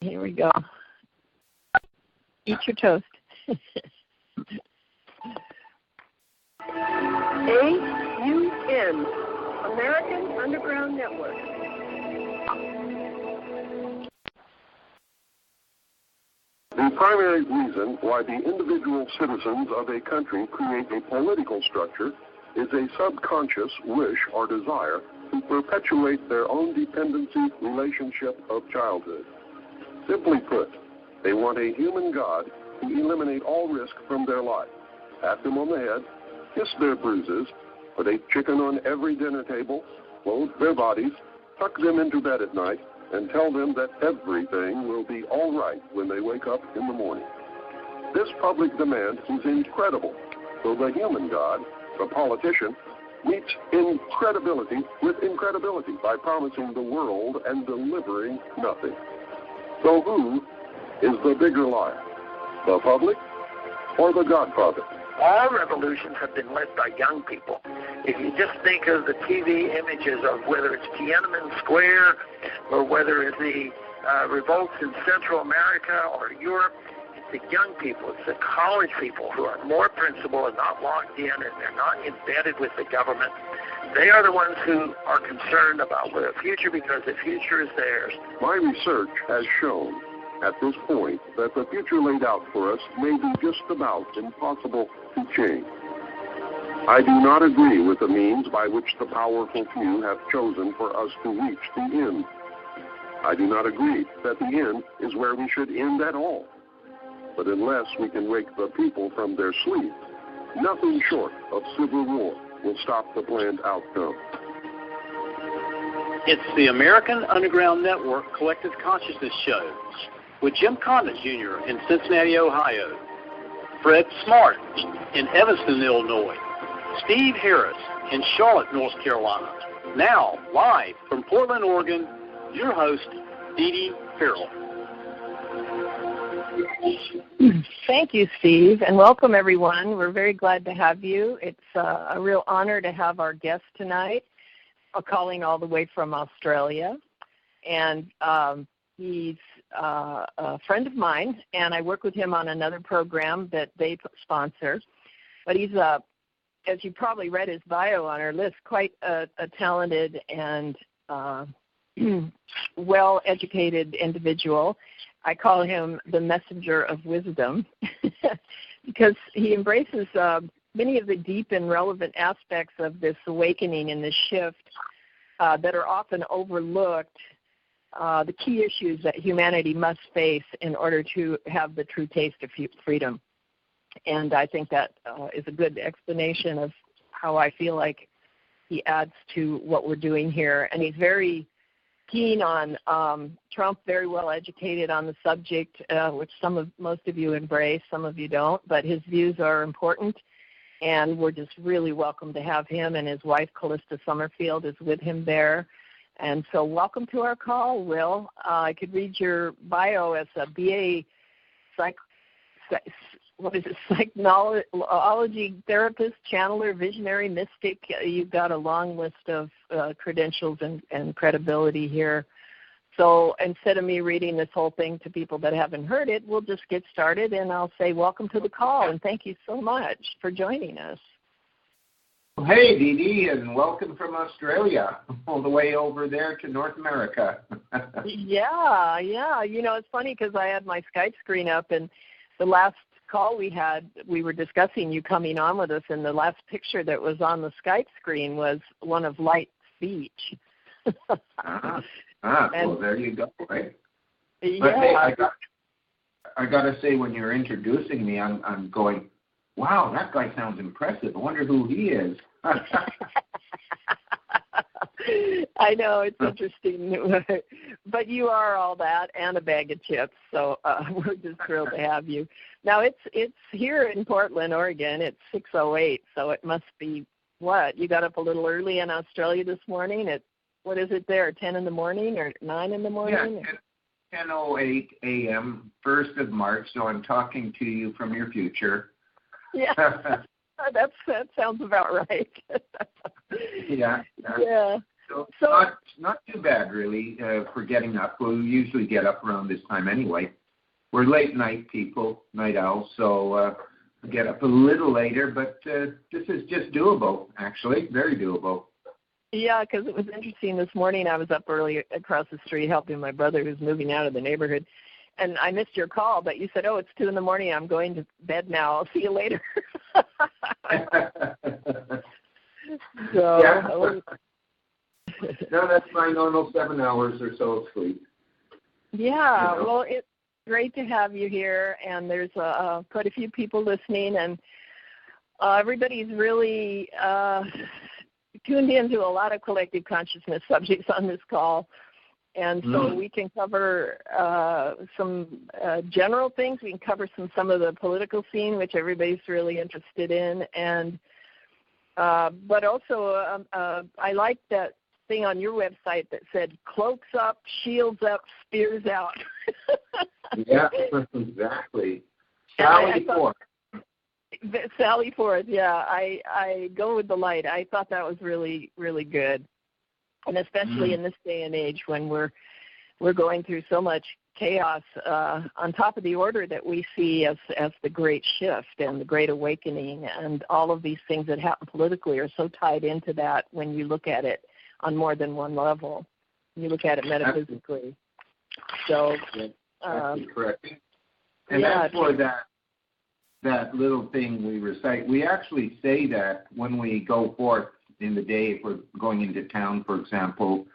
Here we go. Eat your toast. AUN, American Underground Network. The primary reason why the individual citizens of a country create a political structure is a subconscious wish or desire to perpetuate their own dependency relationship of childhood. Simply put, they want a human God to eliminate all risk from their life, pat them on the head, kiss their bruises, put a chicken on every dinner table, clothe their bodies, tuck them into bed at night, and tell them that everything will be all right when they wake up in the morning. This public demand is incredible, so the human God, the politician, meets incredibility with incredibility by promising the world and delivering nothing. So who is the bigger liar, the public or the Godfather? All revolutions have been led by young people. If you just think of the TV images of whether it's Tiananmen Square or whether it's the revolts in Central America or Europe, it's the young people, it's the college people who are more principled and not locked in and they're not embedded with the government. They are the ones who are concerned about the future because the future is theirs. My research has shown at this point that the future laid out for us may be just about impossible to change. I do not agree with the means by which the powerful few have chosen for us to reach the end. I do not agree that the end is where we should end at all. But unless we can wake the people from their sleep, nothing short of civil war will stop the planned outcome. It's the American Underground Network Collective Consciousness Show with Jim Condit Jr. in Cincinnati, Ohio, Fred Smart in Evanston, Illinois, Steve Harris in Charlotte, North Carolina. Now, live from Portland, Oregon, your host, Dede Farrell. Thank you, Steve, and welcome, everyone. We're very glad to have you. It's a real honor to have our guest tonight, calling all the way from Australia. And he's a friend of mine, and I work with him on another program that they sponsor. But he's, as you probably read his bio on our list, quite a talented and well-educated individual. I call him the messenger of wisdom because he embraces many of the deep and relevant aspects of this awakening and this shift that are often overlooked, the key issues that humanity must face in order to have the true taste of freedom. And I think that is a good explanation of how I feel like he adds to what we're doing here. And he's very keen on Trump, very well educated on the subject, which most of you embrace, some of you don't, but his views are important, and we're just really welcome to have him, and his wife, Callista Summerfield, is with him there. And so welcome to our call, Will. I could read your bio as a BA psychology therapist, channeler, visionary, mystic. You've got a long list of credentials and credibility here. So instead of me reading this whole thing to people that haven't heard it, we'll just get started, and I'll say welcome to the call, and thank you so much for joining us. Hey, Dede, and welcome from Australia, all the way over there to North America. Yeah. You know, it's funny because I had my Skype screen up, and the last call we had, we were discussing you coming on with us, and the last picture that was on the Skype screen was one of Light's beach. Well, there you go, right? Yeah. But hey, I got to say, when you're introducing me, I'm going, wow, that guy sounds impressive. I wonder who he is. I know, it's interesting. But you are all that and a bag of chips, so we're just thrilled to have you. Now, it's here in Portland, Oregon. It's 6:08, so it must be, what? You got up a little early in Australia this morning? What is it there, 10 in the morning or 9 in the morning? Yeah, 10:08 a.m., 1st of March, so I'm talking to you from your future. Yeah, that sounds about right. Yeah. So not too bad, really, for getting up. We usually get up around this time anyway. We're late night people, night owls, so we get up a little later, but this is just doable, actually, very doable. Yeah, because it was interesting. This morning I was up early across the street helping my brother who's moving out of the neighborhood, and I missed your call, but you said, oh, it's 2 in the morning. I'm going to bed now. I'll see you later. So, yeah. No, that's my normal 7 hours or so of sleep. Yeah, well, it's great to have you here, and there's quite a few people listening, and everybody's really tuned into a lot of collective consciousness subjects on this call, and so we can cover some general things. We can cover some of the political scene, which everybody's really interested in, and but also I like that thing on your website that said cloaks up, shields up, spears out. Yeah, exactly. Sally Forth. Sally Forth, yeah. I go with the light. I thought that was really, really good. And especially in this day and age when we're going through so much chaos, on top of the order that we see as the great shift and the great awakening, and all of these things that happen politically are so tied into that when you look at it on more than one level. You look at it metaphysically. So, correct. And that's for that little thing we recite. We actually say that when we go forth in the day, if we're going into town, for example,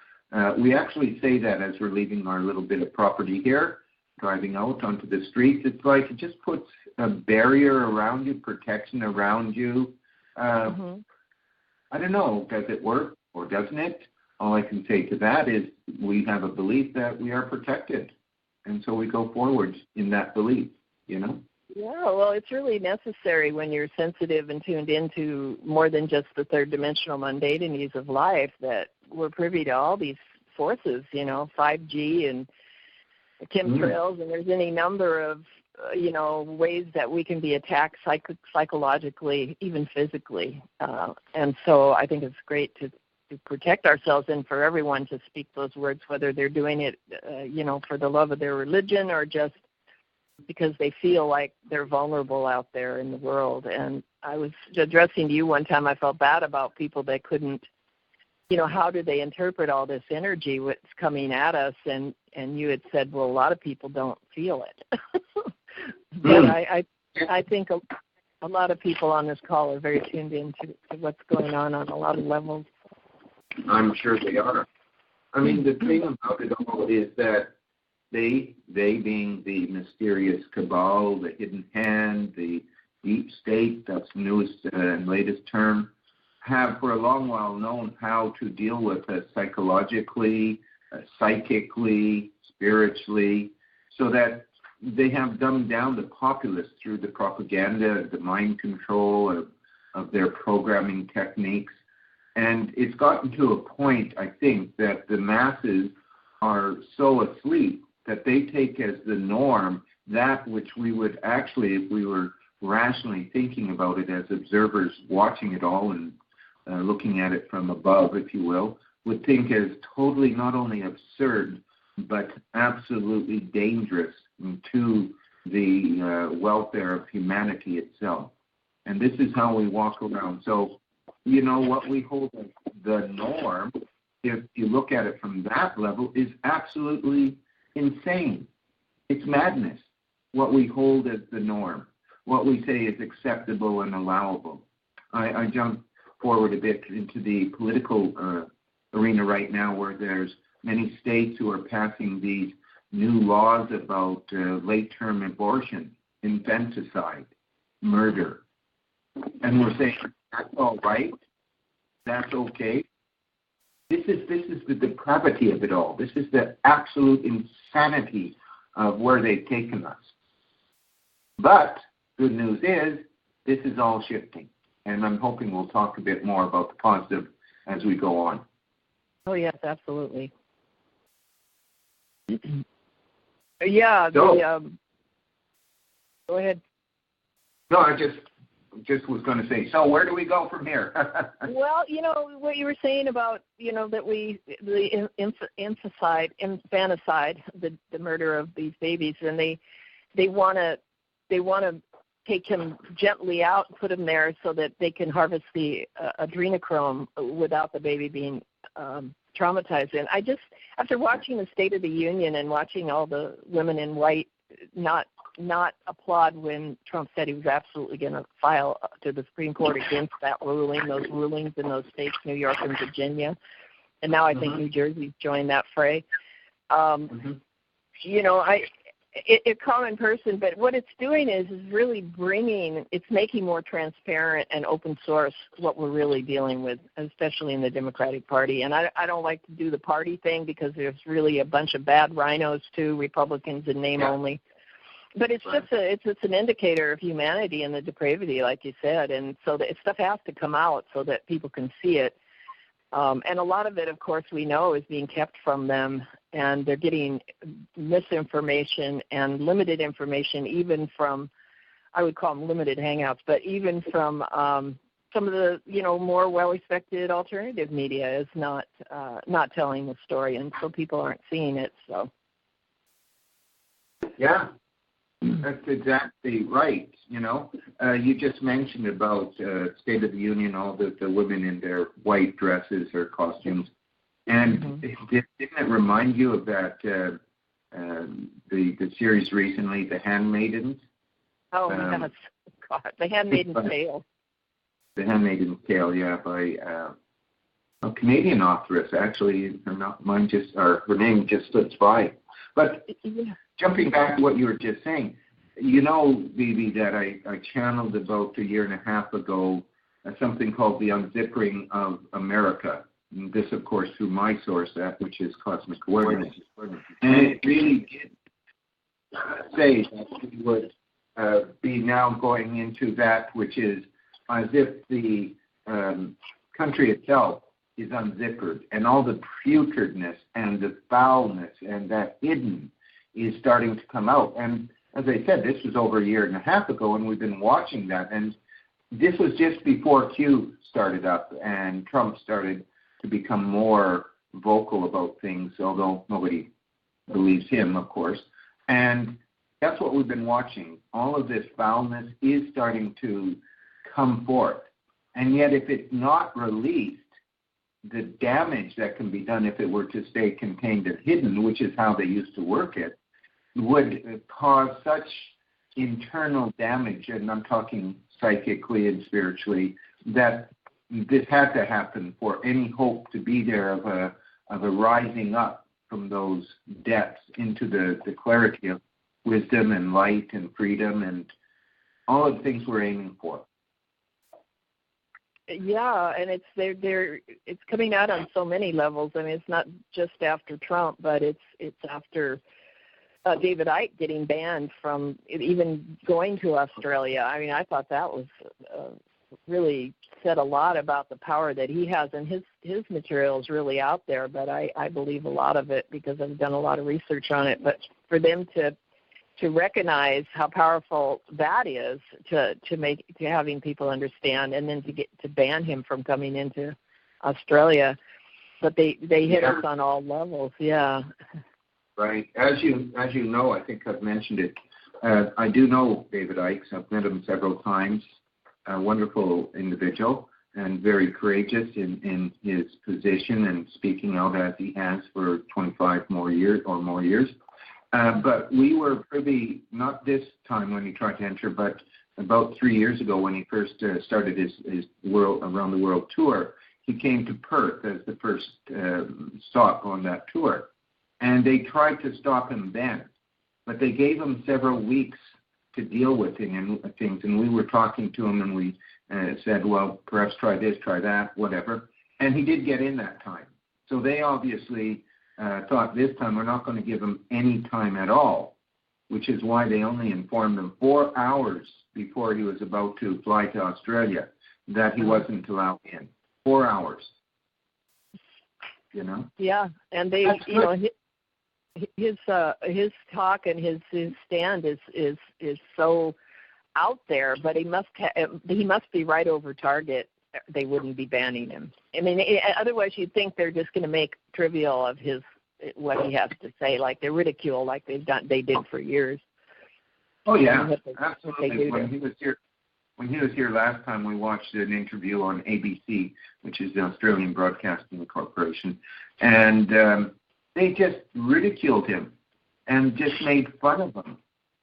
we actually say that as we're leaving our little bit of property here, driving out onto the streets. It's like it just puts a barrier around you, protection around you. I don't know, does it work or doesn't it? All I can say to that is we have a belief that we are protected, and so we go forward in that belief, you know? Yeah, well, it's really necessary when you're sensitive and tuned into more than just the third dimensional mundanities of life, that we're privy to all these forces, 5G and chemtrails, and there's any number of, ways that we can be attacked psychologically, even physically. And so I think it's great to protect ourselves and for everyone to speak those words, whether they're doing it, for the love of their religion or just because they feel like they're vulnerable out there in the world. And I was addressing to you one time, I felt bad about people that couldn't, how do they interpret all this energy, what's coming at us? And you had said, well, a lot of people don't feel it. But I think a lot of people on this call are very tuned into what's going on a lot of levels. I'm sure they are. I mean, the thing about it all is that they being the mysterious cabal, the hidden hand, the deep state, that's the newest and latest term, have for a long while known how to deal with us psychologically, psychically, spiritually, so that they have dumbed down the populace through the propaganda, the mind control of their programming techniques. And it's gotten to a point, I think, that the masses are so asleep that they take as the norm that which we would actually, if we were rationally thinking about it as observers watching it all and looking at it from above, if you will, would think as totally not only absurd, but absolutely dangerous to the welfare of humanity itself. And this is how we walk around. So, what we hold as the norm, if you look at it from that level, is absolutely insane. It's madness, what we hold as the norm, what we say is acceptable and allowable. I jump forward a bit into the political arena right now, where there's many states who are passing these new laws about late-term abortion, infanticide, murder. And we're saying, that's all right, that's okay. This is the depravity of it all. This is the absolute insanity of where they've taken us. But good news is, this is all shifting. And I'm hoping we'll talk a bit more about the positive as we go on. Oh, yes, absolutely. Yeah, go ahead. No, just was going to say, so where do we go from here? Well, what you were saying about, that the infanticide, the murder of these babies, and they want to take him gently out and put him there so that they can harvest the adrenochrome without the baby being traumatized. And I just, after watching the State of the Union and watching all the women in white not applaud when Trump said he was absolutely going to file to the Supreme Court against that ruling, those rulings in those states, New York and Virginia, and now I think New Jersey's joined that fray. A common person, but what it's doing is really it's making more transparent and open source what we're really dealing with, especially in the Democratic Party. And I don't like to do the party thing because there's really a bunch of bad rhinos too, Republicans in name only. But it's just it's an indicator of humanity and the depravity, like you said, and so that stuff has to come out so that people can see it. And a lot of it, of course, we know is being kept from them, and they're getting misinformation and limited information, even from, I would call them limited hangouts, but even from some of the, more well-respected alternative media is not telling the story, and so people aren't seeing it. So. Yeah. That's exactly right. You just mentioned about State of the Union, all the women in their white dresses or costumes, and didn't it remind you of that the series recently, The Handmaidens? Oh, yes. God, The Handmaid's Tale. The Handmaid's Tale, yeah, by a Canadian authoress. Actually, her name just slips by. But jumping back to what you were just saying, Bibi, that I channeled about a year and a half ago something called The Unzipping of America. And this, of course, through my source, which is Cosmic Coordinates. And it really did say that we would be now going into that, which is as if the country itself is unzippered, and all the putridness and the foulness and that hidden is starting to come out. And as I said, this was over a year and a half ago, and we've been watching that. And this was just before Q started up and Trump started to become more vocal about things, although nobody believes him, of course. And that's what we've been watching. All of this foulness is starting to come forth. And yet if it's not released, the damage that can be done if it were to stay contained and hidden, which is how they used to work it, would cause such internal damage, and I'm talking psychically and spiritually, that this had to happen for any hope to be there of a rising up from those depths into the clarity of wisdom and light and freedom and all of the things we're aiming for. Yeah, and it's coming out on so many levels. I mean, it's not just after Trump, but it's after David Icke getting banned from even going to Australia. I mean, I thought that was really said a lot about the power that he has, and his material is really out there. But I believe a lot of it because I've done a lot of research on it. But for them to recognize how powerful that is to having people understand, and then to ban him from coming into Australia. But they hit us on all levels. Yeah. Right. As you know, I think I've mentioned it. I do know David Icke. I've met him several times. A wonderful individual and very courageous in his position and speaking out as he has for 25 more years. But we were privy, not this time when he tried to enter, but about 3 years ago when he first started his around the world tour. He came to Perth as the first stop on that tour. And they tried to stop him then, but they gave him several weeks to deal with things. And we were talking to him, and we said, well, perhaps try this, try that, whatever. And he did get in that time. So they obviously thought this time we're not going to give him any time at all, which is why they only informed him 4 hours before he was about to fly to Australia that he wasn't allowed in. 4 hours. Yeah, and they, his talk and his stand is so out there, but he must be right over target. They wouldn't be banning him. I mean, otherwise you'd think they're just going to make trivial of what he has to say, like they ridicule, like they did for years. Oh yeah, absolutely. When he was here last time, we watched an interview on ABC, which is the Australian Broadcasting Corporation, and they just ridiculed him and just made fun of him.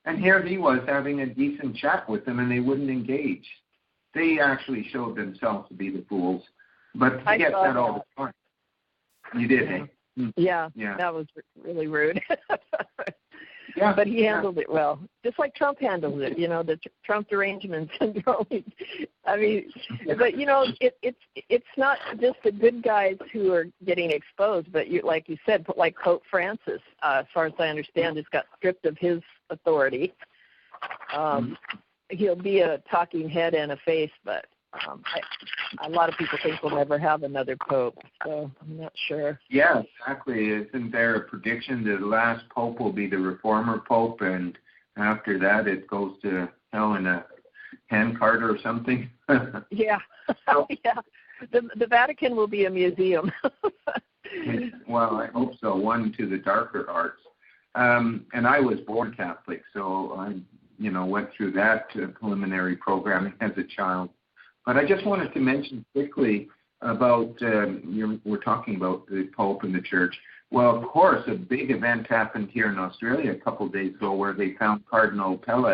And here he was having a decent chat with them, and they wouldn't engage. They actually showed themselves to be the fools. But he gets that all the time. You did, eh? Yeah, that was really rude. Yeah, but he handled it well, just like Trump handled it. The Trump derangement syndrome. I mean, but it's not just the good guys who are getting exposed, but like you said, like Pope Francis, as far as I understand, has got stripped of his authority. He'll be a talking head and a face, but a lot of people think we'll never have another pope, so I'm not sure. Yeah, exactly. Isn't there a prediction that the last pope will be the reformer pope, and after that it goes to hell in a handcart or something? Yeah. Yeah. The Vatican will be a museum. Well, I hope so. One to the darker arts. And I was born Catholic, so I went through that preliminary programming as a child. But I just wanted to mention quickly about, we're talking about the Pope and the Church. Well, of course, a big event happened here in Australia a couple of days ago where they found Cardinal Pell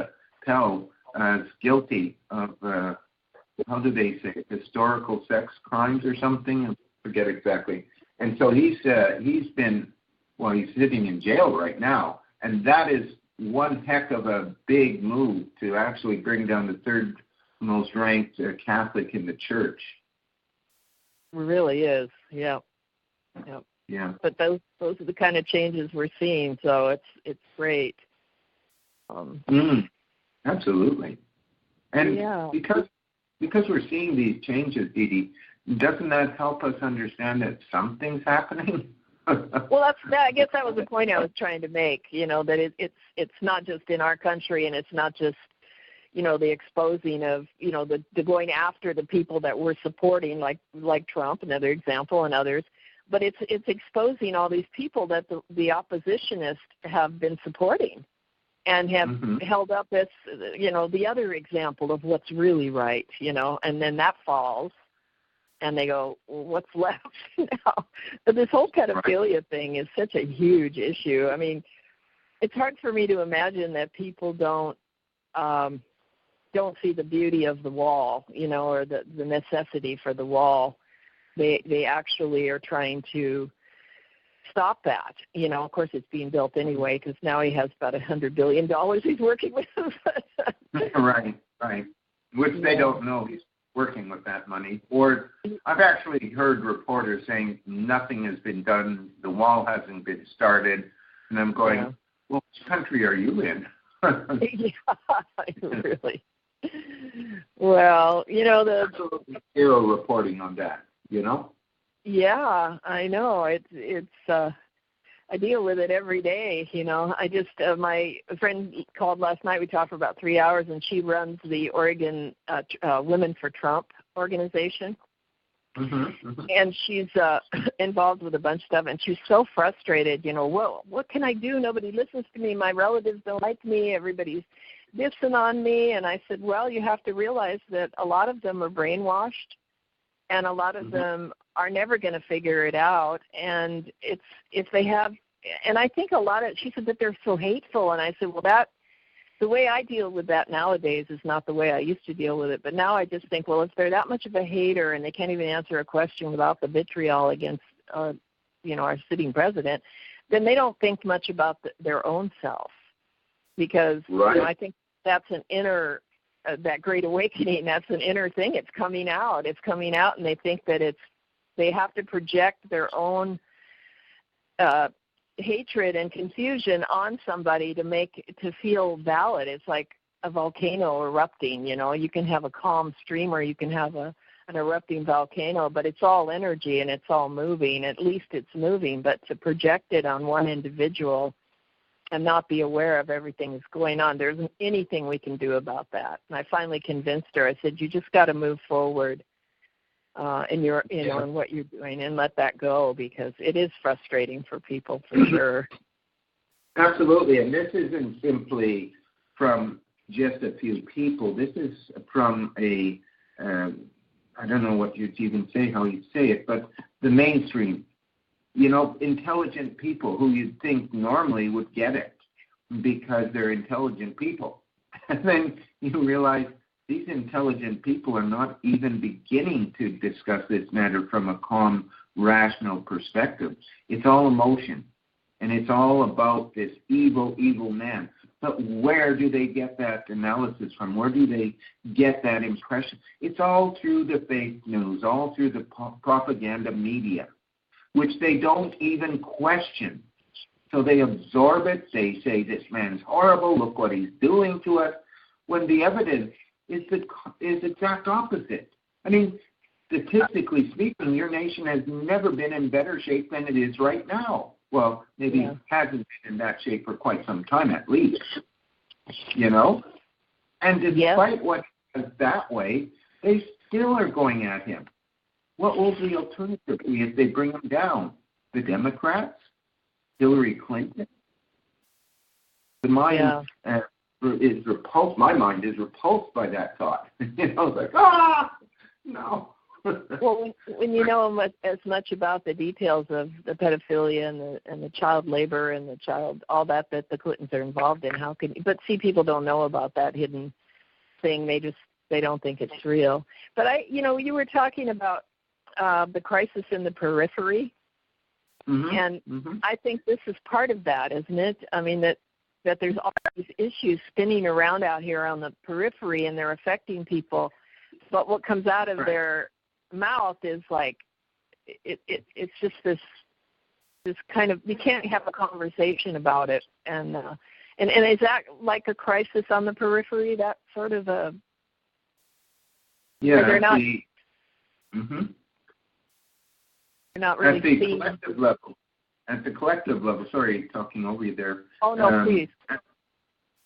as guilty of, how do they say it, historical sex crimes or something? I forget exactly. And so he's sitting in jail right now. And that is one heck of a big move to actually bring down the third most ranked Catholic in the church. It really is, yeah. But those are the kind of changes we're seeing, so it's great. Absolutely. And because we're seeing these changes, Dede, doesn't that help us understand that something's happening? Well, I guess that was the point I was trying to make. That it's not just in our country, and it's not just the exposing of, the going after the people that we're supporting, like Trump, another example, and others. But it's exposing all these people that the oppositionists have been supporting and have held up as, the other example of what's really right, and then that falls. And they go, well, what's left now? But this whole pedophilia thing is such a huge issue. I mean, it's hard for me to imagine that people don't see the beauty of the wall, or the necessity for the wall. They actually are trying to stop that. Of course, it's being built anyway because now he has about $100 billion he's working with. Right. Which they don't know he's working with that money. Or I've actually heard reporters saying nothing has been done, the wall hasn't been started, and I'm going, well, which country are you in? Really. Well, absolutely zero reporting on that, Yeah, I know. It's I deal with it every day, I just, my friend called last night, we talked for about 3 hours, and she runs the Oregon Women for Trump organization. And she's involved with a bunch of stuff, and she's so frustrated, what can I do? Nobody listens to me. My relatives don't like me. Everybody's dissing on me. And I said, well, you have to realize that a lot of them are brainwashed, and a lot of them are never going to figure it out. And if they have, and I think she said that they're so hateful. And I said, well, the way I deal with that nowadays is not the way I used to deal with it. But now I just think, well, if they're that much of a hater and they can't even answer a question without the vitriol against, our sitting president, then they don't think much about their own self. Because I think that's an inner, that great awakening, that's an inner thing. It's coming out, and they think that they have to project their own hatred and confusion on somebody to feel valid. It's like a volcano erupting. You can have a calm stream, or you can have an erupting volcano, but it's all energy and it's all moving. At least it's moving, but to project it on one individual and not be aware of everything that's going on. There isn't anything we can do about that. And I finally convinced her. I said, you just got to move forward in your, in what you're doing, and let that go, because it is frustrating for people, for sure. Absolutely, and this isn't simply from just a few people. This is from a, I don't know what you'd even say, how you'd say it, but the mainstream. Intelligent people who you'd think normally would get it because they're intelligent people. And then you realize these intelligent people are not even beginning to discuss this matter from a calm, rational perspective. It's all emotion, and it's all about this evil, evil man. But where do they get that analysis from? Where do they get that impression? It's all through the fake news, all through the propaganda media, which they don't even question. So they absorb it. They say, this man's horrible, look what he's doing to us, when the evidence is exact opposite. I mean, statistically speaking, your nation has never been in better shape than it is right now. Well, maybe it hasn't been in that shape for quite some time at least, And despite what is that way, they still are going at him. What will the alternative be if they bring him down? The Democrats? Hillary Clinton? The mind is repulsed. My mind is repulsed by that thought. It's like, no. Well, when you know as much about the details of the pedophilia and the child labor and the child, all that the Clintons are involved in, how can? But see, people don't know about that hidden thing. They don't think it's real. But you were talking about the crisis in the periphery, and I think this is part of that, isn't it? I mean, that there's all these issues spinning around out here on the periphery, and they're affecting people. But what comes out of their mouth is like it's just this kind of, you can't have a conversation about it, and is that like a crisis on the periphery? That sort of a they're not. Not really At the collective level, sorry, talking over you there. Oh, no, please.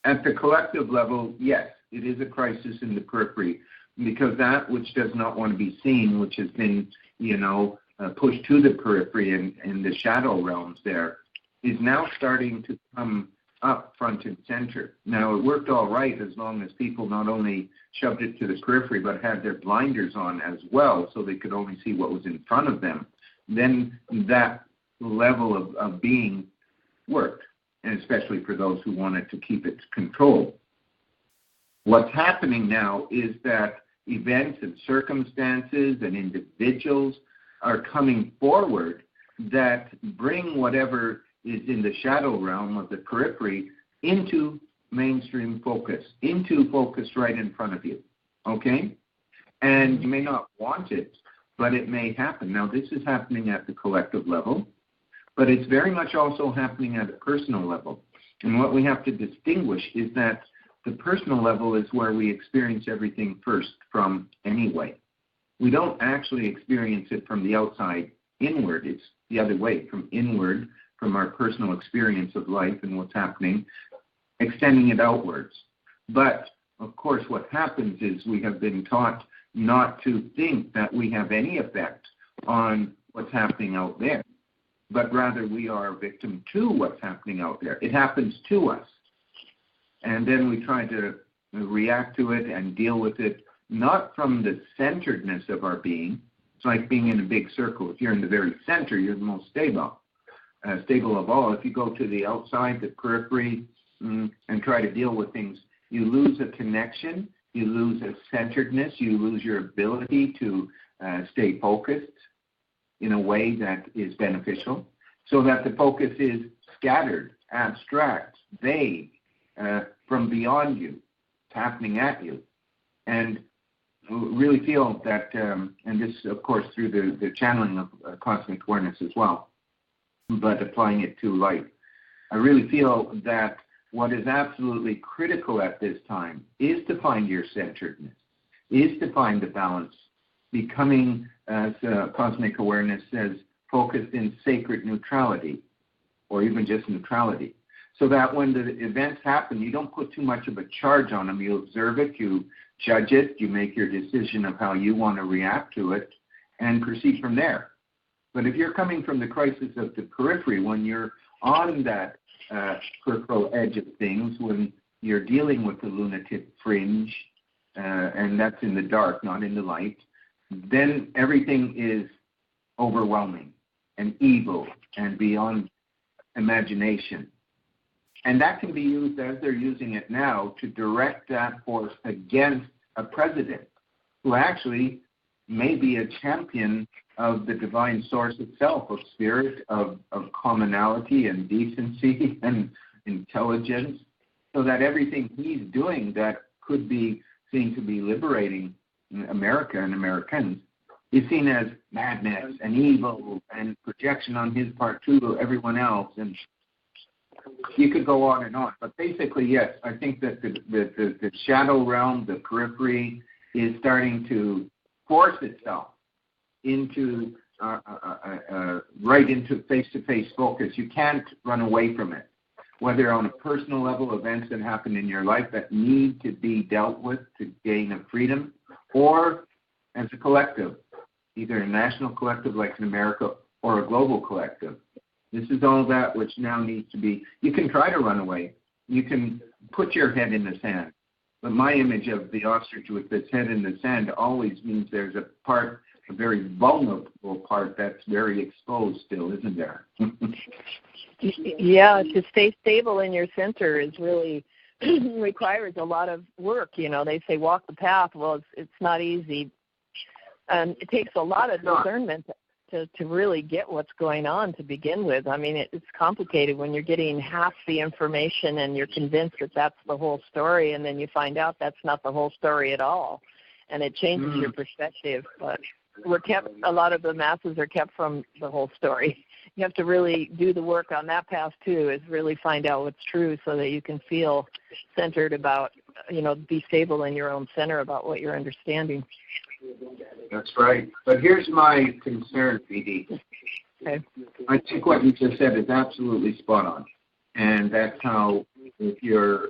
At the collective level, yes, it is a crisis in the periphery, because that which does not want to be seen, which has been, pushed to the periphery and the shadow realms there, is now starting to come up front and center. Now, it worked all right as long as people not only shoved it to the periphery, but had their blinders on as well, so they could only see what was in front of them. Then that level of being worked, and especially for those who wanted to keep its control. What's happening now is that events and circumstances and individuals are coming forward that bring whatever is in the shadow realm of the periphery into mainstream focus, into focus right in front of you, okay? And you may not want it, but it may happen. Now, this is happening at the collective level, but it's very much also happening at a personal level. And what we have to distinguish is that the personal level is where we experience everything first from anyway. We don't actually experience it from the outside inward. It's the other way, from inward, from our personal experience of life and what's happening, extending it outwards. But, of course, what happens is we have been taught not to think that we have any effect on what's happening out there, but rather we are a victim to what's happening out there. It happens to us. And then we try to react to it and deal with it, not from the centeredness of our being. It's like being in a big circle. If you're in the very center, you're the most stable of all. If you go to the outside, the periphery, and try to deal with things, you lose a connection, you lose a centeredness, you lose your ability to stay focused in a way that is beneficial, so that the focus is scattered, abstract, vague, from beyond you. It's happening at you. And really feel that, and this, of course, through the channeling of cosmic awareness as well, but applying it to life. I really feel that what is absolutely critical at this time is to find your centeredness, is to find the balance, becoming, as cosmic awareness says, focused in sacred neutrality, or even just neutrality. so that when the events happen, you don't put too much of a charge on them. You observe it, you judge it, you make your decision of how you want to react to it, and proceed from there. But if you're coming from the crisis of the periphery, when you're on that peripheral edge of things, when you're dealing with the lunatic fringe, and that's in the dark, not in the light, then everything is overwhelming and evil and beyond imagination. And that can be used, as they're using it now, to direct that force against a president who actually may be a champion of the divine source itself, of spirit, of commonality and decency and intelligence, so that everything he's doing that could be seen to be liberating America and Americans is seen as madness and evil and projection on his part to everyone else. And you could go on and on. But basically, yes, I think that the shadow realm, the periphery, is starting to force itself into right into face-to-face focus. You can't run away from it, whether on a personal level, events that happen in your life that need to be dealt with to gain a freedom, or as a collective, either a national collective like in America or a global collective. This is all that which now needs to be. You can try to run away. You can put your head in the sand. But my image of the ostrich with its head in the sand always means there's a part, a very vulnerable part that's very exposed still, isn't there? Yeah, to stay stable in your center is really requires a lot of work. You know, they say walk the path. Well, it's not easy. And it takes a lot of discernment to really get what's going on to begin with. I mean, it's complicated when you're getting half the information and you're convinced that that's the whole story, and then you find out that's not the whole story at all, and it changes your perspective. But a lot of the masses are kept from the whole story. You have to really do the work on that path too, is really find out what's true so that you can feel centered about, be stable in your own center about what you're understanding. That's right. But here's my concern, Dede. Okay. I think what you just said is absolutely spot on. And that's how, if you're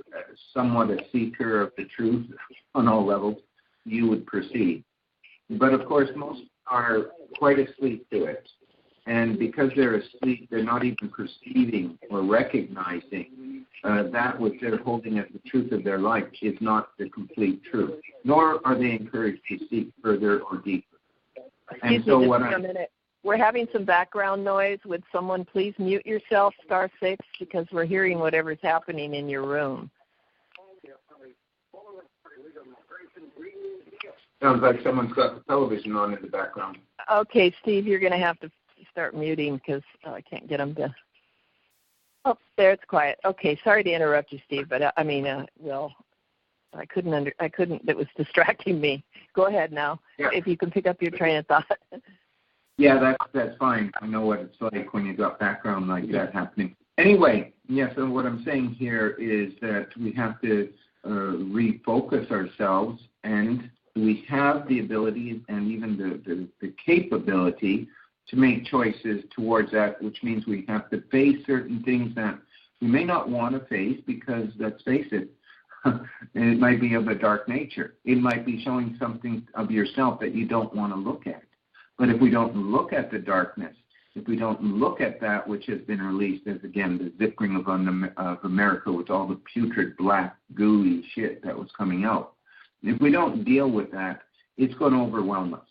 somewhat a seeker of the truth on all levels, you would proceed. But, of course, most are quite asleep to it. And because they're asleep, they're not even perceiving or recognizing that which they're holding as the truth of their life is not the complete truth, nor are they encouraged to seek further or deeper. Excuse me, just a minute. We're having some background noise. Would someone please mute yourself, *6, because we're hearing whatever's happening in your room. Sounds like someone's got the television on in the background. Okay, Steve, you're going to have to start muting because I can't get them to. Oh, there, it's quiet. Okay, sorry to interrupt you, Steve, but Will, I couldn't. It was distracting me. Go ahead now, if you can pick up your train of thought. Yeah, that's fine. I know what it's like when you got background like that happening. Anyway, yes, and what I'm saying here is that we have to refocus ourselves, and we have the ability and even the capability to make choices towards that, which means we have to face certain things that we may not want to face because, let's face it, it might be of a dark nature. It might be showing something of yourself that you don't want to look at. But if we don't look at the darkness, if we don't look at that which has been released as, again, the zipping of America with all the putrid, black, gooey shit that was coming out, if we don't deal with that, it's going to overwhelm us.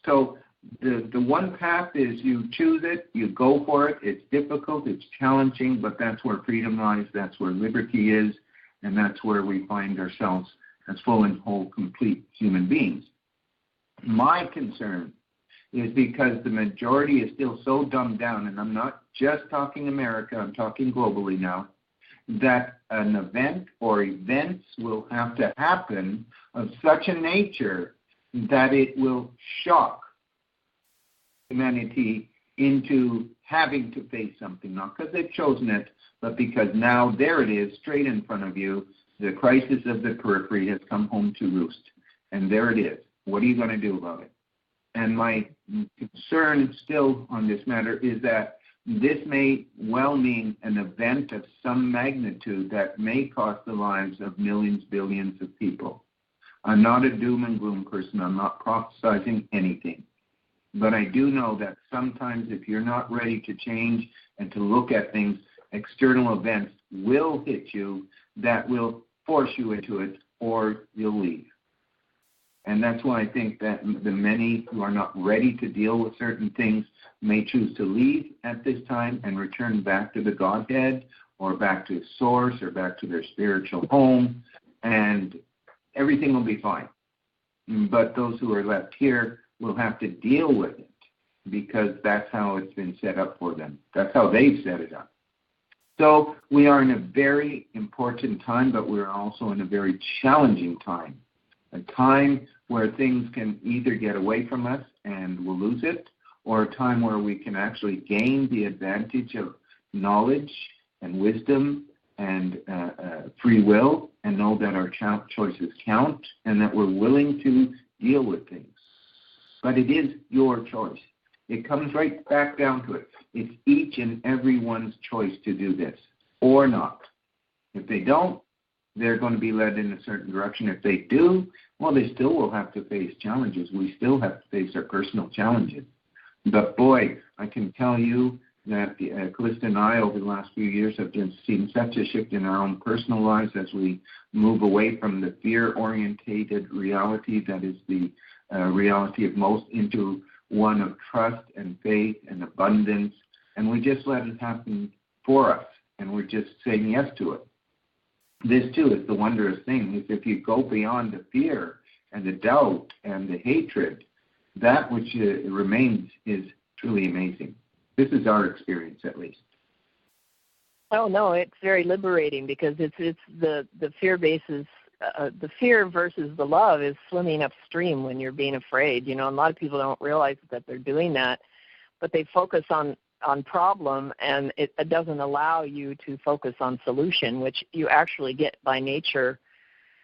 So the one path is you choose it, you go for it. It's difficult, it's challenging, but that's where freedom lies, that's where liberty is, and that's where we find ourselves as full and whole, complete human beings. My concern is because the majority is still so dumbed down, and I'm not just talking America, I'm talking globally now, that an event or events will have to happen of such a nature that it will shock humanity into having to face something, not because they've chosen it, but because now there it is, straight in front of you. The crisis of the periphery has come home to roost, and there it is. What are you going to do about it? And my concern still on this matter is that this may well mean an event of some magnitude that may cost the lives of millions, billions of people. I'm not a doom and gloom person. I'm not prophesizing anything. But I do know that sometimes if you're not ready to change and to look at things, external events will hit you that will force you into it, or you'll leave. And that's why I think that the many who are not ready to deal with certain things may choose to leave at this time and return back to the Godhead or back to Source or back to their spiritual home, and everything will be fine. But those who are left here will have to deal with it because that's how it's been set up for them. That's how they've set it up. So we are in a very important time, but we're also in a very challenging time. A time where things can either get away from us and we'll lose it, or a time where we can actually gain the advantage of knowledge and wisdom and free will and know that our choices count and that we're willing to deal with things. But it is your choice. It comes right back down to it. It's each and everyone's choice to do this or not. If they don't, they're going to be led in a certain direction. If they do, well, they still will have to face challenges. We still have to face our personal challenges. But boy, I can tell you that Callista and I over the last few years have just seen such a shift in our own personal lives as we move away from the fear-orientated reality that is the reality of most into one of trust and faith and abundance. And we just let it happen for us, and we're just saying yes to it. This, too, is the wondrous thing, is if you go beyond the fear and the doubt and the hatred, that which remains is truly amazing. This is our experience, at least. Oh, no, it's very liberating because it's the fear basis, the fear versus the love is swimming upstream when you're being afraid. You know, a lot of people don't realize that they're doing that, but they focus on problem, and it doesn't allow you to focus on solution, which you actually get by nature.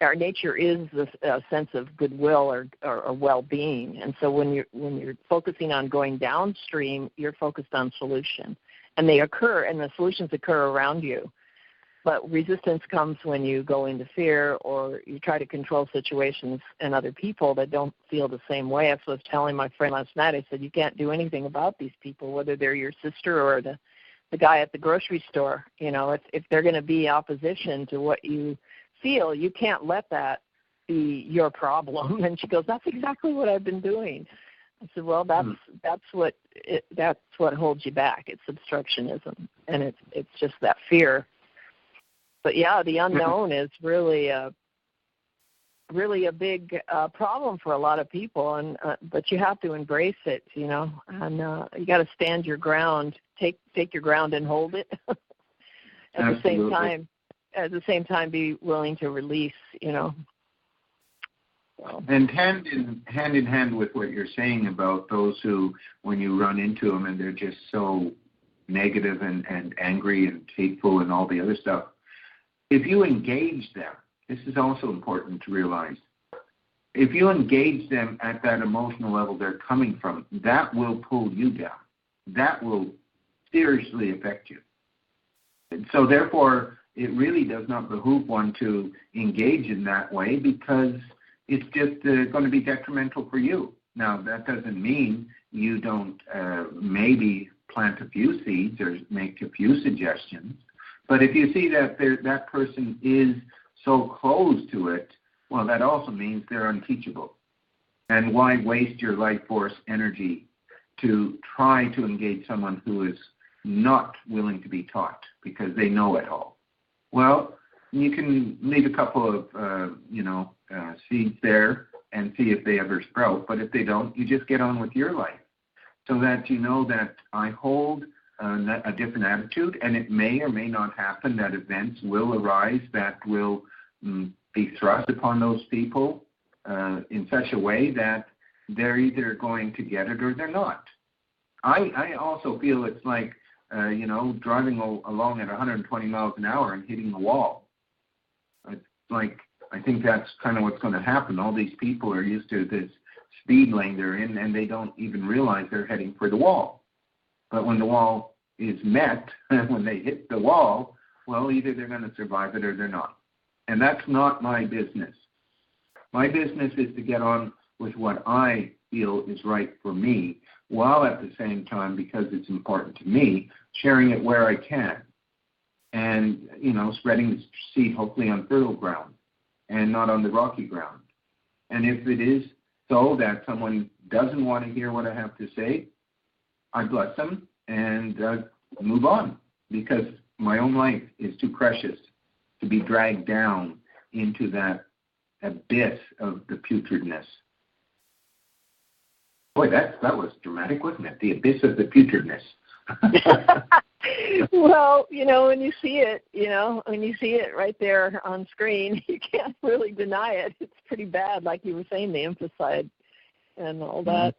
Our nature is this sense of goodwill or well-being, and so when you're focusing on going downstream, you're focused on solution, and they occur, and the solutions occur around you. But resistance comes when you go into fear or you try to control situations and other people that don't feel the same way. I was telling my friend last night, I said, you can't do anything about these people, whether they're your sister or the guy at the grocery store. You know, if they're going to be opposition to what you feel, you can't let that be your problem. And she goes, that's exactly what I've been doing. I said, well, that's what holds you back. It's obstructionism, and it's just that fear. But yeah, the unknown is really a big problem for a lot of people, and but you have to embrace it, you know, and you got to stand your ground, take your ground and hold it. At the same time, be willing to release, you know. So. And hand in hand with what you're saying about those who, when you run into them and they're just so negative and angry and hateful and all the other stuff. If you engage them, this is also important to realize, if you engage them at that emotional level they're coming from, that will pull you down. That will seriously affect you. And so therefore, it really does not behoove one to engage in that way because it's just going to be detrimental for you. Now, that doesn't mean you don't maybe plant a few seeds or make a few suggestions. But if you see that that person is so close to it, well, that also means they're unteachable. And why waste your life force energy to try to engage someone who is not willing to be taught because they know it all? Well, you can leave a couple of, seeds there and see if they ever sprout. But if they don't, you just get on with your life so that you know that I hold a different attitude, and it may or may not happen that events will arise that will be thrust upon those people in such a way that they're either going to get it or they're not. I also feel it's like, driving along at 120 miles an hour and hitting the wall. It's like, I think that's kind of what's going to happen. All these people are used to this speed lane they're in, and they don't even realize they're heading for the wall. But when the wall is met, when they hit the wall, well, either they're going to survive it or they're not. And that's not my business. My business is to get on with what I feel is right for me, while at the same time, because it's important to me, sharing it where I can. And, spreading the seed hopefully on fertile ground and not on the rocky ground. And if it is so that someone doesn't want to hear what I have to say, I bless them and move on, because my own life is too precious to be dragged down into that abyss of the putridness. Boy, that was dramatic, wasn't it? The abyss of the putridness. Well, when you see it right there on screen, you can't really deny it. It's pretty bad, like you were saying, the infanticide and all that.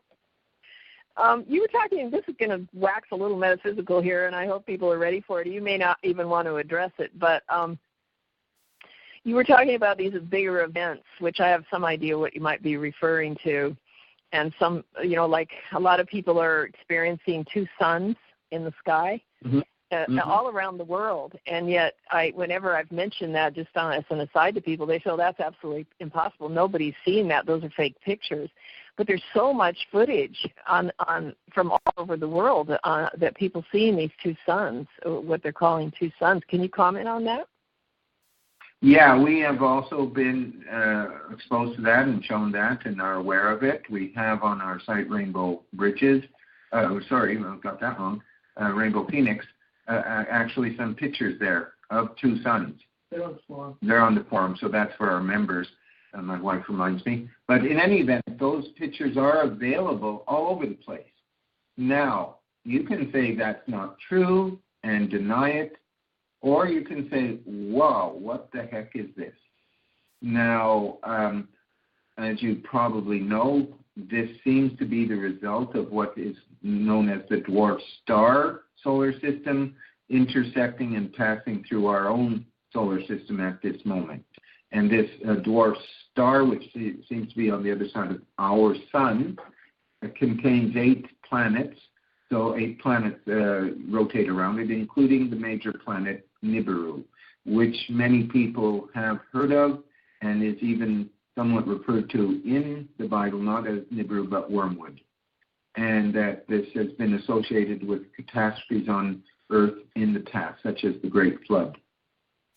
You were talking, this is going to wax a little metaphysical here, and I hope people are ready for it. You may not even want to address it, but you were talking about these bigger events, which I have some idea what you might be referring to. And some, like a lot of people are experiencing two suns in the sky all around the world. And yet, whenever I've mentioned that, just as an aside to people, they feel that's absolutely impossible. Nobody's seen that. Those are fake pictures. But there's so much footage from all over the world that people seeing these two suns, what they're calling two suns. Can you comment on that? Yeah, we have also been exposed to that and shown that and are aware of it. We have on our site Rainbow Bridges, I got that wrong, Rainbow Phoenix, actually some pictures there of two suns. They're on the forum. They're on the forum, so that's for our members. My wife reminds me. But in any event, those pictures are available all over the place. Now, you can say that's not true and deny it, or you can say, wow, what the heck is this? Now, as you probably know, this seems to be the result of what is known as the dwarf star solar system intersecting and passing through our own solar system at this moment. And this dwarf star, which seems to be on the other side of our sun, contains 8 planets. So 8 planets rotate around it, including the major planet Nibiru, which many people have heard of and is even somewhat referred to in the Bible, not as Nibiru, but wormwood. And that this has been associated with catastrophes on Earth in the past, such as the Great Flood.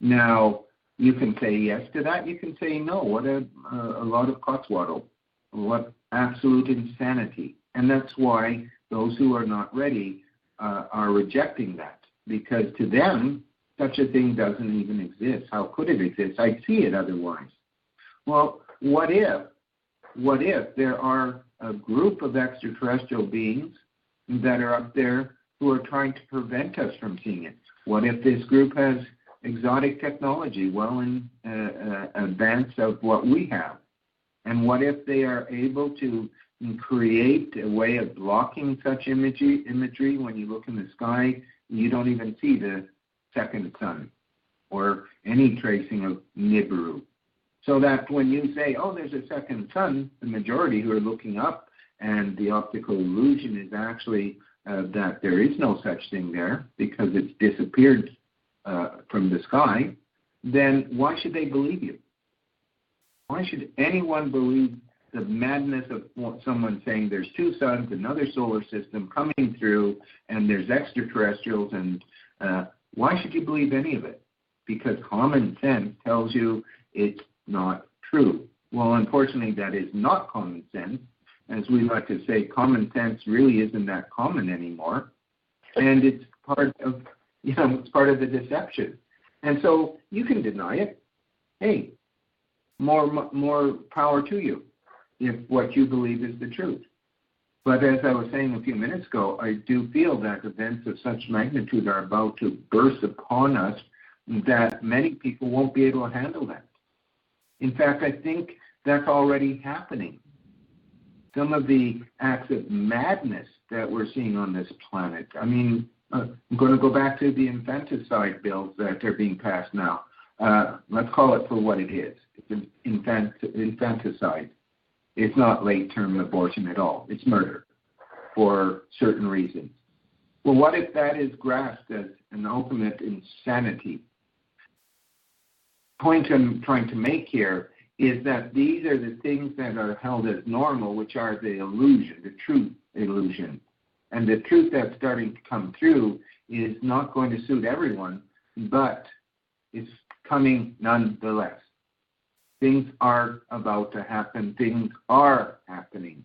Now, you can say yes to that. You can say no. What a lot of cotswaddle. What absolute insanity. And that's why those who are not ready are rejecting that. Because to them, such a thing doesn't even exist. How could it exist? I see it otherwise. Well, what if there are a group of extraterrestrial beings that are up there who are trying to prevent us from seeing it? What if this group has exotic technology well in advance of what we have? And what if they are able to create a way of blocking such imagery when you look in the sky, you don't even see the second sun or any tracing of Nibiru? So that when you say, oh, there's a second sun, the majority who are looking up and the optical illusion is actually that there is no such thing there because it's disappeared from the sky, then why should they believe you? Why should anyone believe the madness of someone saying there's two suns, another solar system coming through, and there's extraterrestrials, and why should you believe any of it? Because common sense tells you it's not true. Well, unfortunately, that is not common sense. As we like to say, common sense really isn't that common anymore, and it's part of it's part of the deception. And so you can deny it. Hey, more power to you if what you believe is the truth. But as I was saying a few minutes ago, I do feel that events of such magnitude are about to burst upon us that many people won't be able to handle that. In fact, I think that's already happening. Some of the acts of madness that we're seeing on this planet. I mean, I'm going to go back to the infanticide bills that are being passed now. Let's call it for what it is. It's an infanticide. It's not late-term abortion at all. It's murder for certain reasons. Well, what if that is grasped as an ultimate insanity? Point I'm trying to make here is that these are the things that are held as normal, which are the illusion, the truth illusion. And the truth that's starting to come through is not going to suit everyone, but it's coming nonetheless. Things are about to happen. Things are happening.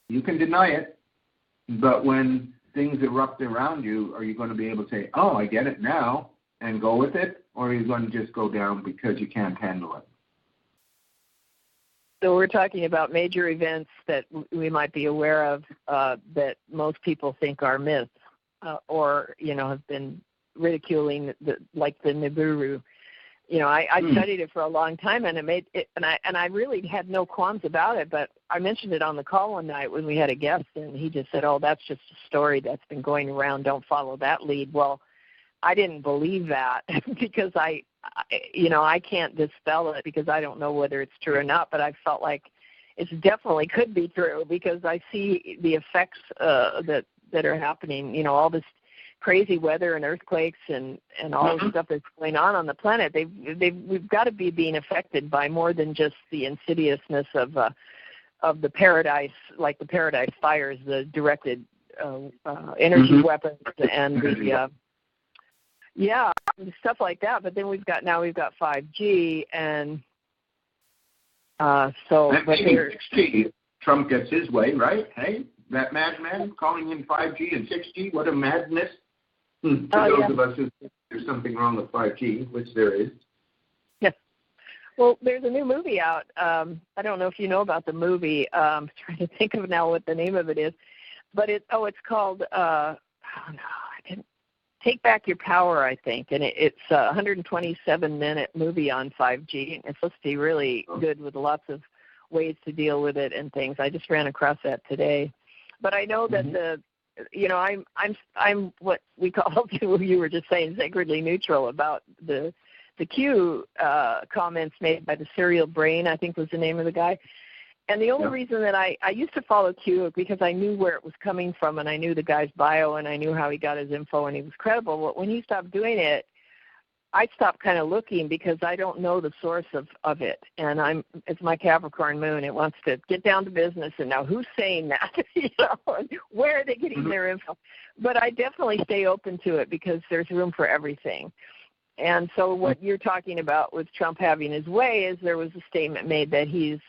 You can deny it, but when things erupt around you, are you going to be able to say, oh, I get it now, and go with it? Or are you going to just go down because you can't handle it? So we're talking about major events that we might be aware of that most people think are myths or, have been ridiculing, like the Nibiru. I studied it for a long time, and I really had no qualms about it. But I mentioned it on the call one night when we had a guest, and he just said, "Oh, that's just a story that's been going around. Don't follow that lead." Well, I didn't believe that because I can't dispel it because I don't know whether it's true or not. But I felt like it definitely could be true because I see the effects that are happening. All this crazy weather and earthquakes and all the stuff that's going on the planet. We've got to be being affected by more than just the insidiousness of the paradise, like the paradise fires, the directed energy weapons and the stuff like that. But then we've got 5G and so. But 6G, Trump gets his way, right? Hey, that madman calling in 5G and 6G, what a madness. For those of us who think there's something wrong with 5G, which there is. Yeah. Well, there's a new movie out. I don't know if you know about the movie. I'm trying to think of now what the name of it is. But it's called, Take Back Your Power, I think. And it's a 127-minute movie on 5G. It's supposed to be really good with lots of ways to deal with it and things. I just ran across that today. But I know that I'm what we call, you were just saying, sacredly neutral about the Q comments made by the Serial Brain, I think was the name of the guy. And the only reason that I used to follow Q because I knew where it was coming from and I knew the guy's bio and I knew how he got his info and he was credible. But when he stopped doing it, I stopped kind of looking because I don't know the source of it. And it's my Capricorn moon. It wants to get down to business and now who's saying that, and where are they getting their info? But I definitely stay open to it because there's room for everything. And so what you're talking about with Trump having his way is there was a statement made that he's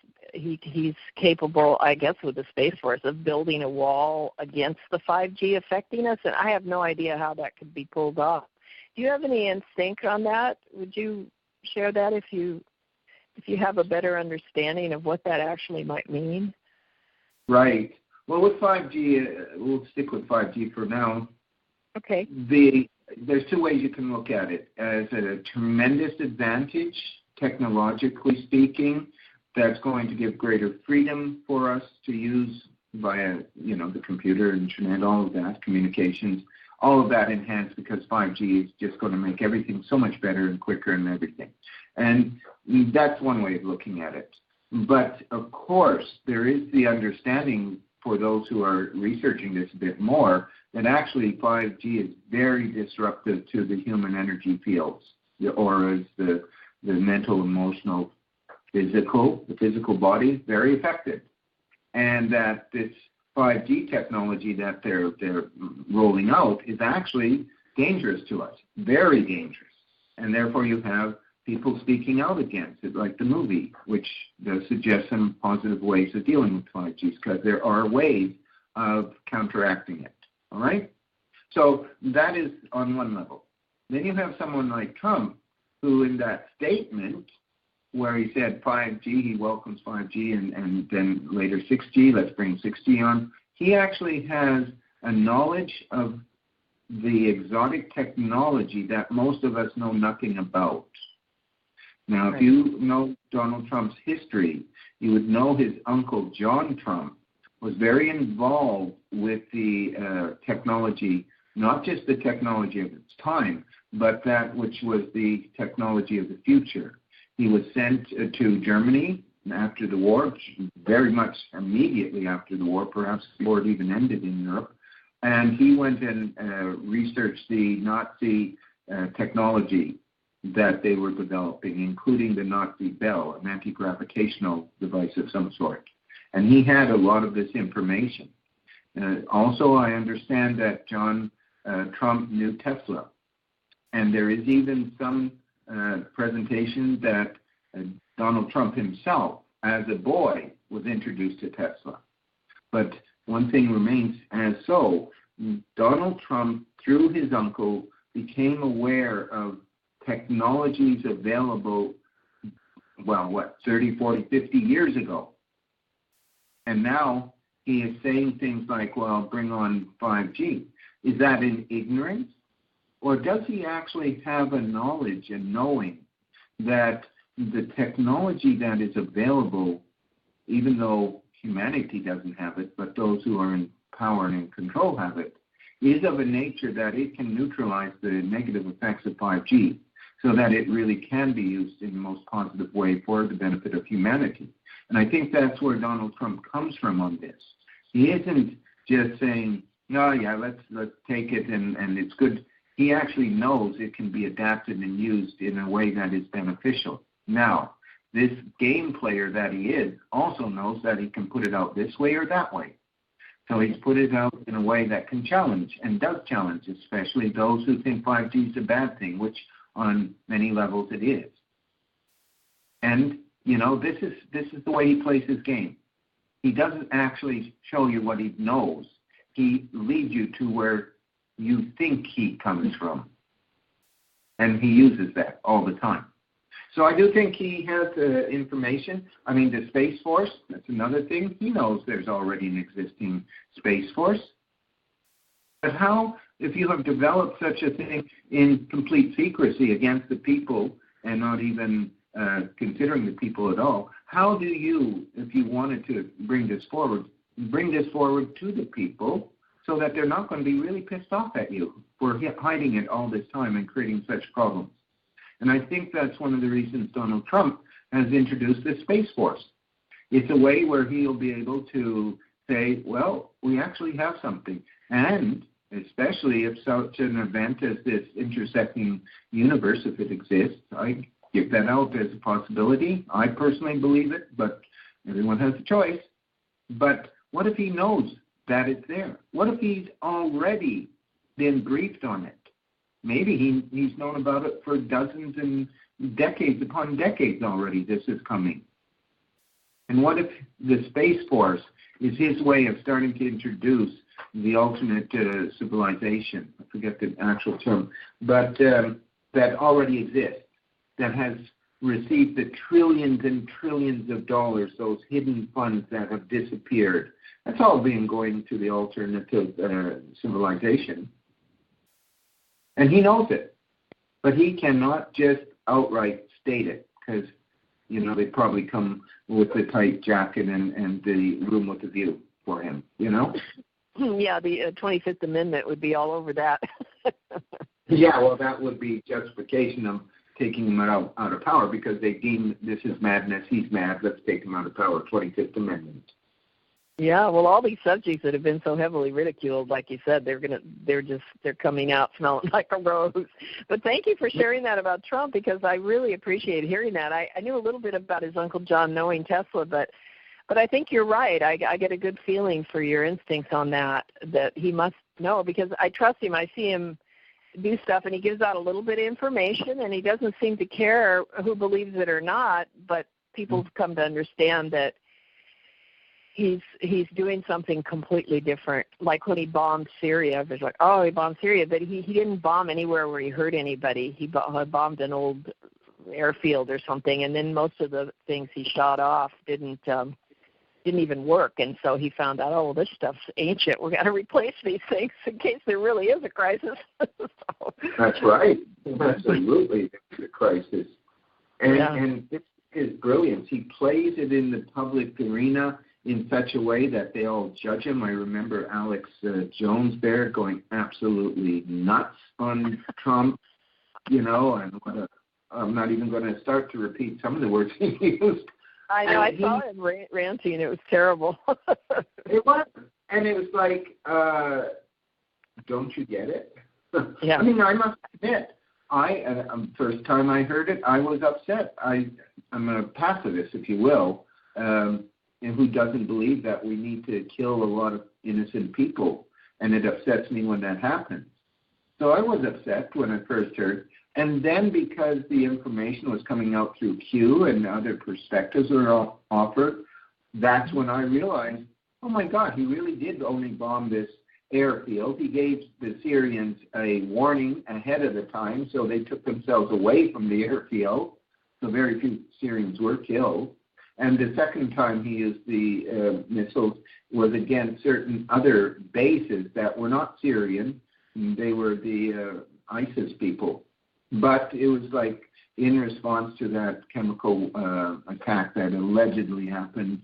capable, I guess, with the Space Force of building a wall against the 5G affecting us. And I have no idea how that could be pulled off. Do you have any instinct on that? Would you share that if you have a better understanding of what that actually might mean? Right. Well, with 5G, we'll stick with 5G for now. Okay. There's two ways you can look at it. As a tremendous advantage, technologically speaking, that's going to give greater freedom for us to use via, the computer, internet, all of that, communications. All of that enhanced because 5G is just going to make everything so much better and quicker and everything. And that's one way of looking at it. But, of course, there is the understanding for those who are researching this a bit more that actually 5G is very disruptive to the human energy fields, the auras, the mental, emotional, the physical body, very affected. And that this 5G technology that they're rolling out is actually dangerous to us, very dangerous. And therefore you have people speaking out against it, like the movie, which does suggest some positive ways of dealing with 5G, because there are ways of counteracting it, all right? So that is on one level. Then you have someone like Trump, who in that statement where he said 5G, he welcomes 5G, and then later 6G, let's bring 6G on. He actually has a knowledge of the exotic technology that most of us know nothing about. Now, if you know Donald Trump's history, you would know his uncle, John Trump, was very involved with the technology, not just the technology of its time, but that which was the technology of the future. He was sent to Germany after the war, very much immediately after the war, perhaps before it even ended in Europe, And he went and researched the Nazi technology that they were developing, including the Nazi bell, an anti-gravitational device of some sort. And he had a lot of this information. Also, I understand that Trump knew Tesla. And there is even some presentation that Donald Trump himself, as a boy, was introduced to Tesla. But one thing remains as so, Donald Trump, through his uncle, became aware of technologies available, 30, 40, 50 years ago. And now he is saying things like, bring on 5G. Is that in ignorance? Or does he actually have a knowledge and knowing that the technology that is available, even though humanity doesn't have it, but those who are in power and in control have it, is of a nature that it can neutralize the negative effects of 5G so that it really can be used in the most positive way for the benefit of humanity. And I think that's where Donald Trump comes from on this. He isn't just saying, let's take it and it's good. He actually knows it can be adapted and used in a way that is beneficial. Now, this game player that he is also knows that he can put it out this way or that way. So he's put it out in a way that can challenge and does challenge, especially those who think 5G is a bad thing, which on many levels it is. And, this is the way he plays his game. He doesn't actually show you what he knows. He leads you to where you think he comes from. And he uses that all the time. So I do think he has information. I mean, the Space Force, that's another thing. He knows there's already an existing Space Force. But how, if you have developed such a thing in complete secrecy against the people and not even considering the people at all, how do you, if you wanted to bring this forward to the people so that they're not going to be really pissed off at you for hiding it all this time and creating such problems? And I think that's one of the reasons Donald Trump has introduced the Space Force. It's a way where he'll be able to say, we actually have something. And especially if such an event as this intersecting universe, if it exists, I give that out as a possibility. I personally believe it, but everyone has a choice. But what if he knows that it's there? What if he's already been briefed on it? Maybe he's known about it for dozens and decades upon decades already. This is coming. And what if the Space Force is his way of starting to introduce the alternate civilization? I forget the actual term, but that already exists, that has received the trillions and trillions of dollars, those hidden funds that have disappeared. That's all been going to the alternative civilization. And he knows it, but he cannot just outright state it because, they probably come with the tight jacket and the room with the view for him, Yeah, the 25th Amendment would be all over that. Yeah, well, that would be justification of taking him out of power because they deem this is madness, he's mad, let's take him out of power, 25th Amendment. Yeah, well, all these subjects that have been so heavily ridiculed, like you said, they're coming out smelling like a rose. But thank you for sharing that about Trump because I really appreciate hearing that. I knew a little bit about his Uncle John knowing Tesla, but I think you're right. I get a good feeling for your instincts on that he must know because I trust him. I see him do stuff, and he gives out a little bit of information, and he doesn't seem to care who believes it or not, but people come to understand that he's doing something completely different. Like when he bombed Syria, it was like, he bombed Syria, but he didn't bomb anywhere where he hurt anybody. He bombed an old airfield or something, and then most of the things he shot off didn't even work. And so he found out, this stuff's ancient. We're going to replace these things in case there really is a crisis. That's right. Absolutely, it's a crisis. And this is brilliance. He plays it in the public arena in such a way that they all judge him. I remember Alex Jones there going absolutely nuts on Trump, and I'm not even going to start to repeat some of the words he used. I know, I saw him ranting. It was terrible. It was. And it was like, don't you get it? Yeah. I mean, I must admit, first time I heard it, I was upset. I'm a pacifist, if you will, and who doesn't believe that we need to kill a lot of innocent people, and it upsets me when that happens. So I was upset when I first heard. And then because the information was coming out through Q and other perspectives were offered, that's when I realized, oh my God, he really did only bomb this airfield. He gave the Syrians a warning ahead of the time, so they took themselves away from the airfield. So very few Syrians were killed. And the second time he used the missiles was against certain other bases that were not Syrian. They were the ISIS people. But it was like in response to that chemical attack that allegedly happened,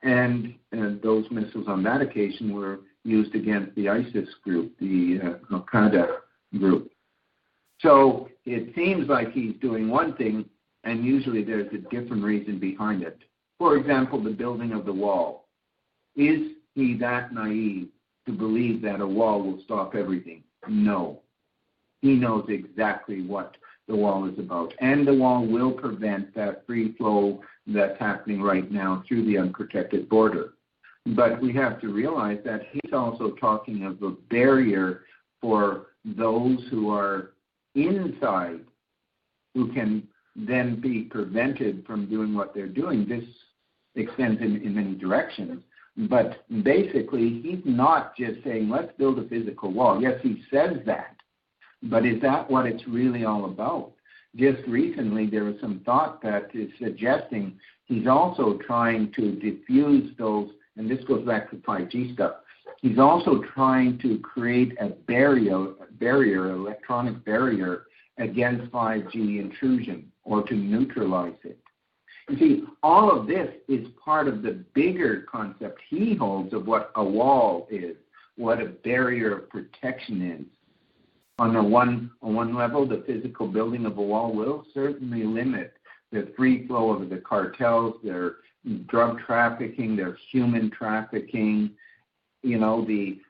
and those missiles on that occasion were used against the ISIS group, the Al-Qaeda group. So it seems like he's doing one thing, and usually there's a different reason behind it. For example, the building of the wall. Is he that naive to believe that a wall will stop everything? No. He knows exactly what the wall is about. And the wall will prevent that free flow that's happening right now through the unprotected border. But we have to realize that he's also talking of a barrier for those who are inside, who can then be prevented from doing what they're doing. This extends in many directions. But basically, he's not just saying, let's build a physical wall. Yes, he says that. But is that what it's really all about? Just recently, there was some thought that is suggesting he's also trying to diffuse those, and this goes back to 5G stuff. He's also trying to create a barrier, electronic barrier against 5G intrusion, or to neutralize it. You see, all of this is part of the bigger concept he holds of what a wall is, what a barrier of protection is. On one level, the physical building of a wall will certainly limit the free flow of the cartels, their drug trafficking, their human trafficking, the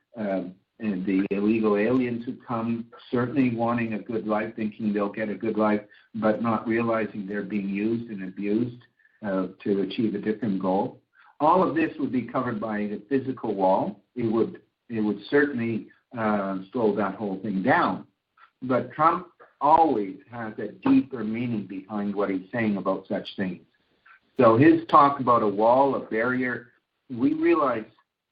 illegal aliens who come certainly wanting a good life, thinking they'll get a good life, but not realizing they're being used and abused to achieve a different goal. All of this would be covered by the physical wall. It would certainly slow that whole thing down. But Trump always has a deeper meaning behind what he's saying about such things. So his talk about a wall, a barrier, we realize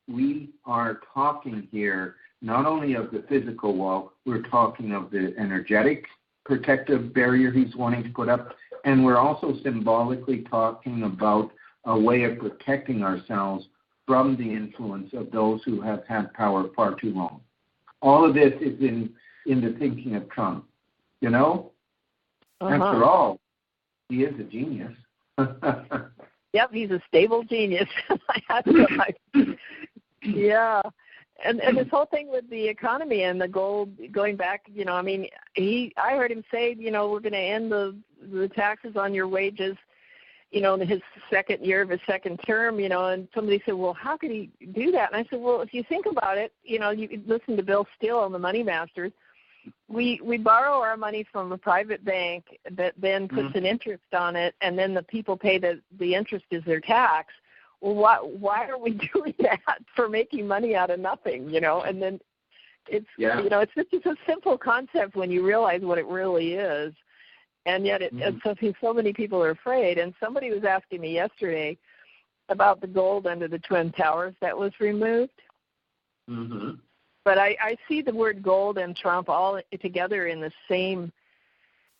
we are talking here not only of the physical wall, we're talking of the energetic protective barrier he's wanting to put up, and we're also symbolically talking about a way of protecting ourselves from the influence of those who have had power far too long. All of this is in the thinking of Trump. After all, he is a genius. Yep, he's a stable genius. Yeah. And this whole thing with the economy and the gold going back, I heard him say, we're going to end the taxes on your wages, in his second year of his second term, and somebody said, well, how could he do that? And I said, well, if you think about it, you listen to Bill Steele on the Money Masters, we borrow our money from a private bank that then puts an interest on it, and then the people pay the interest as their tax. Well, why are we doing that for making money out of nothing, And then it's, it's just a simple concept when you realize what it really is. And yet so many people are afraid. And somebody was asking me yesterday about the gold under the Twin Towers that was removed. Mm-hmm. But I see the word gold and Trump all together in the same.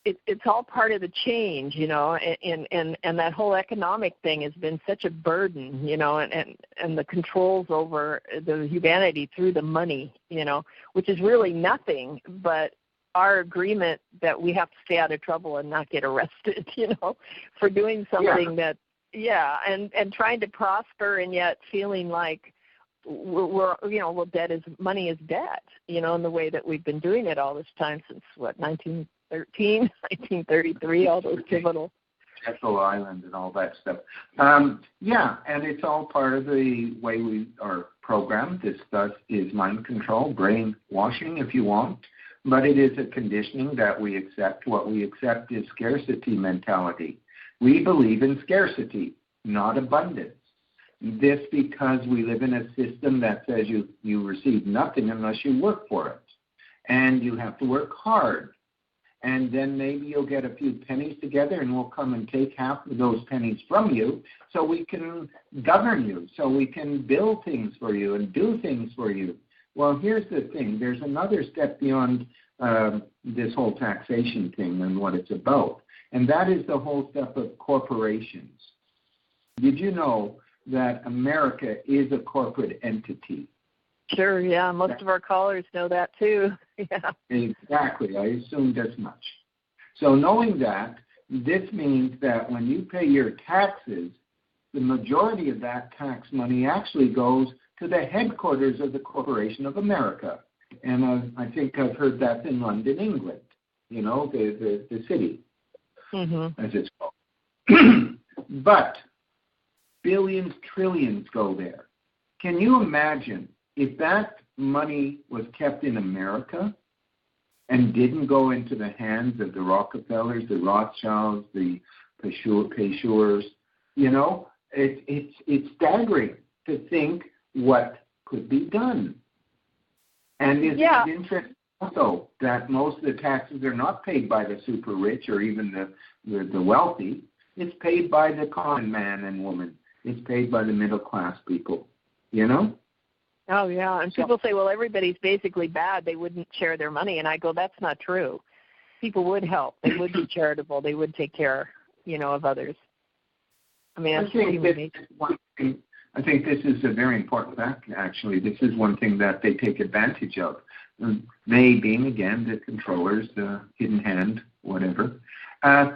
It's all part of the change, and that whole economic thing has been such a burden, and the controls over the humanity through the money, which is really nothing but our agreement that we have to stay out of trouble and not get arrested, for doing something and trying to prosper and yet feeling like we're debt is money is debt, in the way that we've been doing it all this time since 1933, all those pivotal. Jekyll Island and all that stuff. And it's all part of the way we are program. This thus is mind control, brainwashing if you want, but it is a conditioning that we accept. What we accept is scarcity mentality. We believe in scarcity, not abundance. This because we live in a system that says you receive nothing unless you work for it. And you have to work hard. And then maybe you'll get a few pennies together and we'll come and take half of those pennies from you so we can govern you, so we can build things for you and do things for you. Well, here's the thing. There's another step beyond this whole taxation thing and what it's about. And that is the whole step of corporations. Did you know that America is a corporate entity? Sure, yeah. Most of our callers know that too. Yeah. Exactly. I assumed as much. So knowing that, this means that when you pay your taxes, the majority of that tax money actually goes to the headquarters of the Corporation of America. And I think I've heard that in London, England, you know, the city, as it's called. But billions, trillions go there. Can you imagine if that money was kept in America and didn't go into the hands of the Rockefellers, the Rothschilds, the Peshurs, you know, it's staggering to think what could be done. And it's interesting also that most of the taxes are not paid by the super rich or even the wealthy. It's paid by the common man and woman. It's paid by the middle class people, you know? Oh, yeah. And people say, well, everybody's basically bad. They wouldn't share their money. And I go, that's not true. People would help. They would be charitable. They would take care, you know, of others. I mean, I think this is a very important fact, actually. This is one thing that they take advantage of. They being, again, the controllers, the hidden hand, whatever.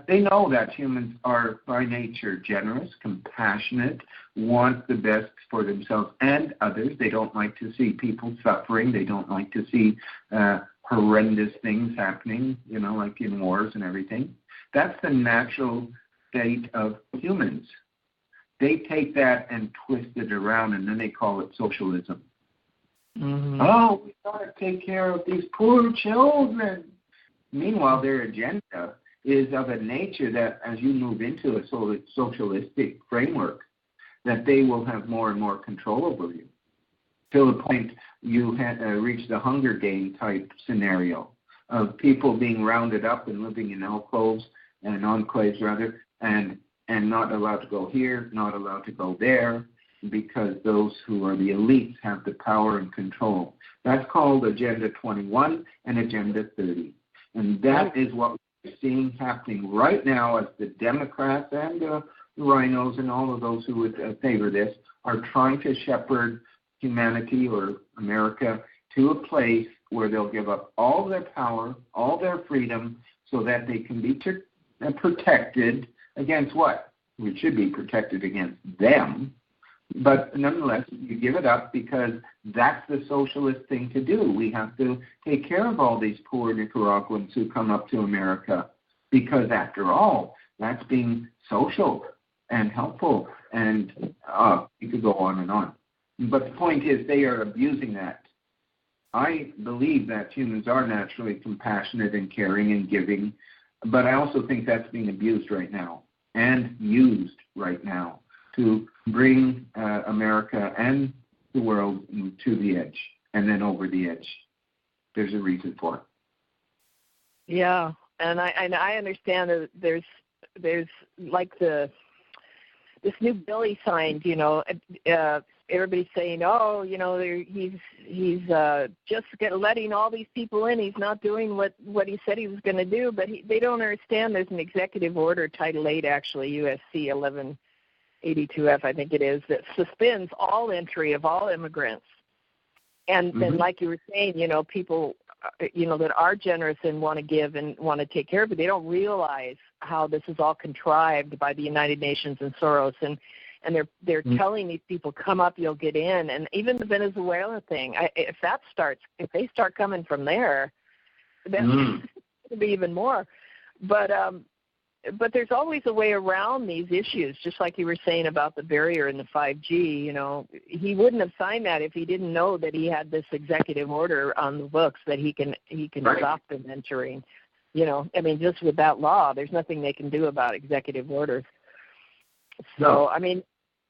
They know that humans are by nature generous, compassionate, want the best for themselves and others. They don't like to see people suffering. They don't like to see horrendous things happening, you know, like in wars and everything. That's the natural state of humans. They take that and twist it around, and then they call it socialism. Oh, we got to take care of these poor children. Meanwhile, their agenda is of a nature that as you move into a socialistic framework, that they will have more and more control over you, till the point you reach the Hunger Game type scenario of people being rounded up and living in alcoves and enclaves rather, and not allowed to go here, not allowed to go there, because those who are the elites have the power and control. That's called Agenda 21 and Agenda 30. And that is what we're seeing happening right now as the Democrats and the rhinos and all of those who would favor this are trying to shepherd humanity or America to a place where they'll give up all their power, all their freedom, so that they can be protected against what? We should be protected against them. But nonetheless, you give it up because that's the socialist thing to do. We have to take care of all these poor Nicaraguans who come up to America because, after all, that's being social and helpful. And you could go on and on. But the point is they are abusing that. I believe that humans are naturally compassionate and caring and giving, but I also think that's being abused right now and used right now to bring America and the world to the edge and then over the edge. There's a reason for it. Yeah, and I understand that there's like this new bill he signed, you know, everybody's saying, oh, you know, he's just letting all these people in. He's not doing what he said he was going to do, but they don't understand there's an executive order, Title 8 actually, USC 1182F, I think it is, that suspends all entry of all immigrants. And then, like you were saying, you know, people, you know, that are generous and want to give and want to take care of it, they don't realize how this is all contrived by the United Nations and Soros, and they're telling these people, come up, you'll get in. And even the Venezuela thing, if they start coming from there, then it'll be even more. But but there's always a way around these issues, just like you were saying about the barrier in the 5G. You know, he wouldn't have signed that if he didn't know that he had this executive order on the books that he can stop them entering. You know, I mean, just with that law, there's nothing they can do about executive orders. So, I mean,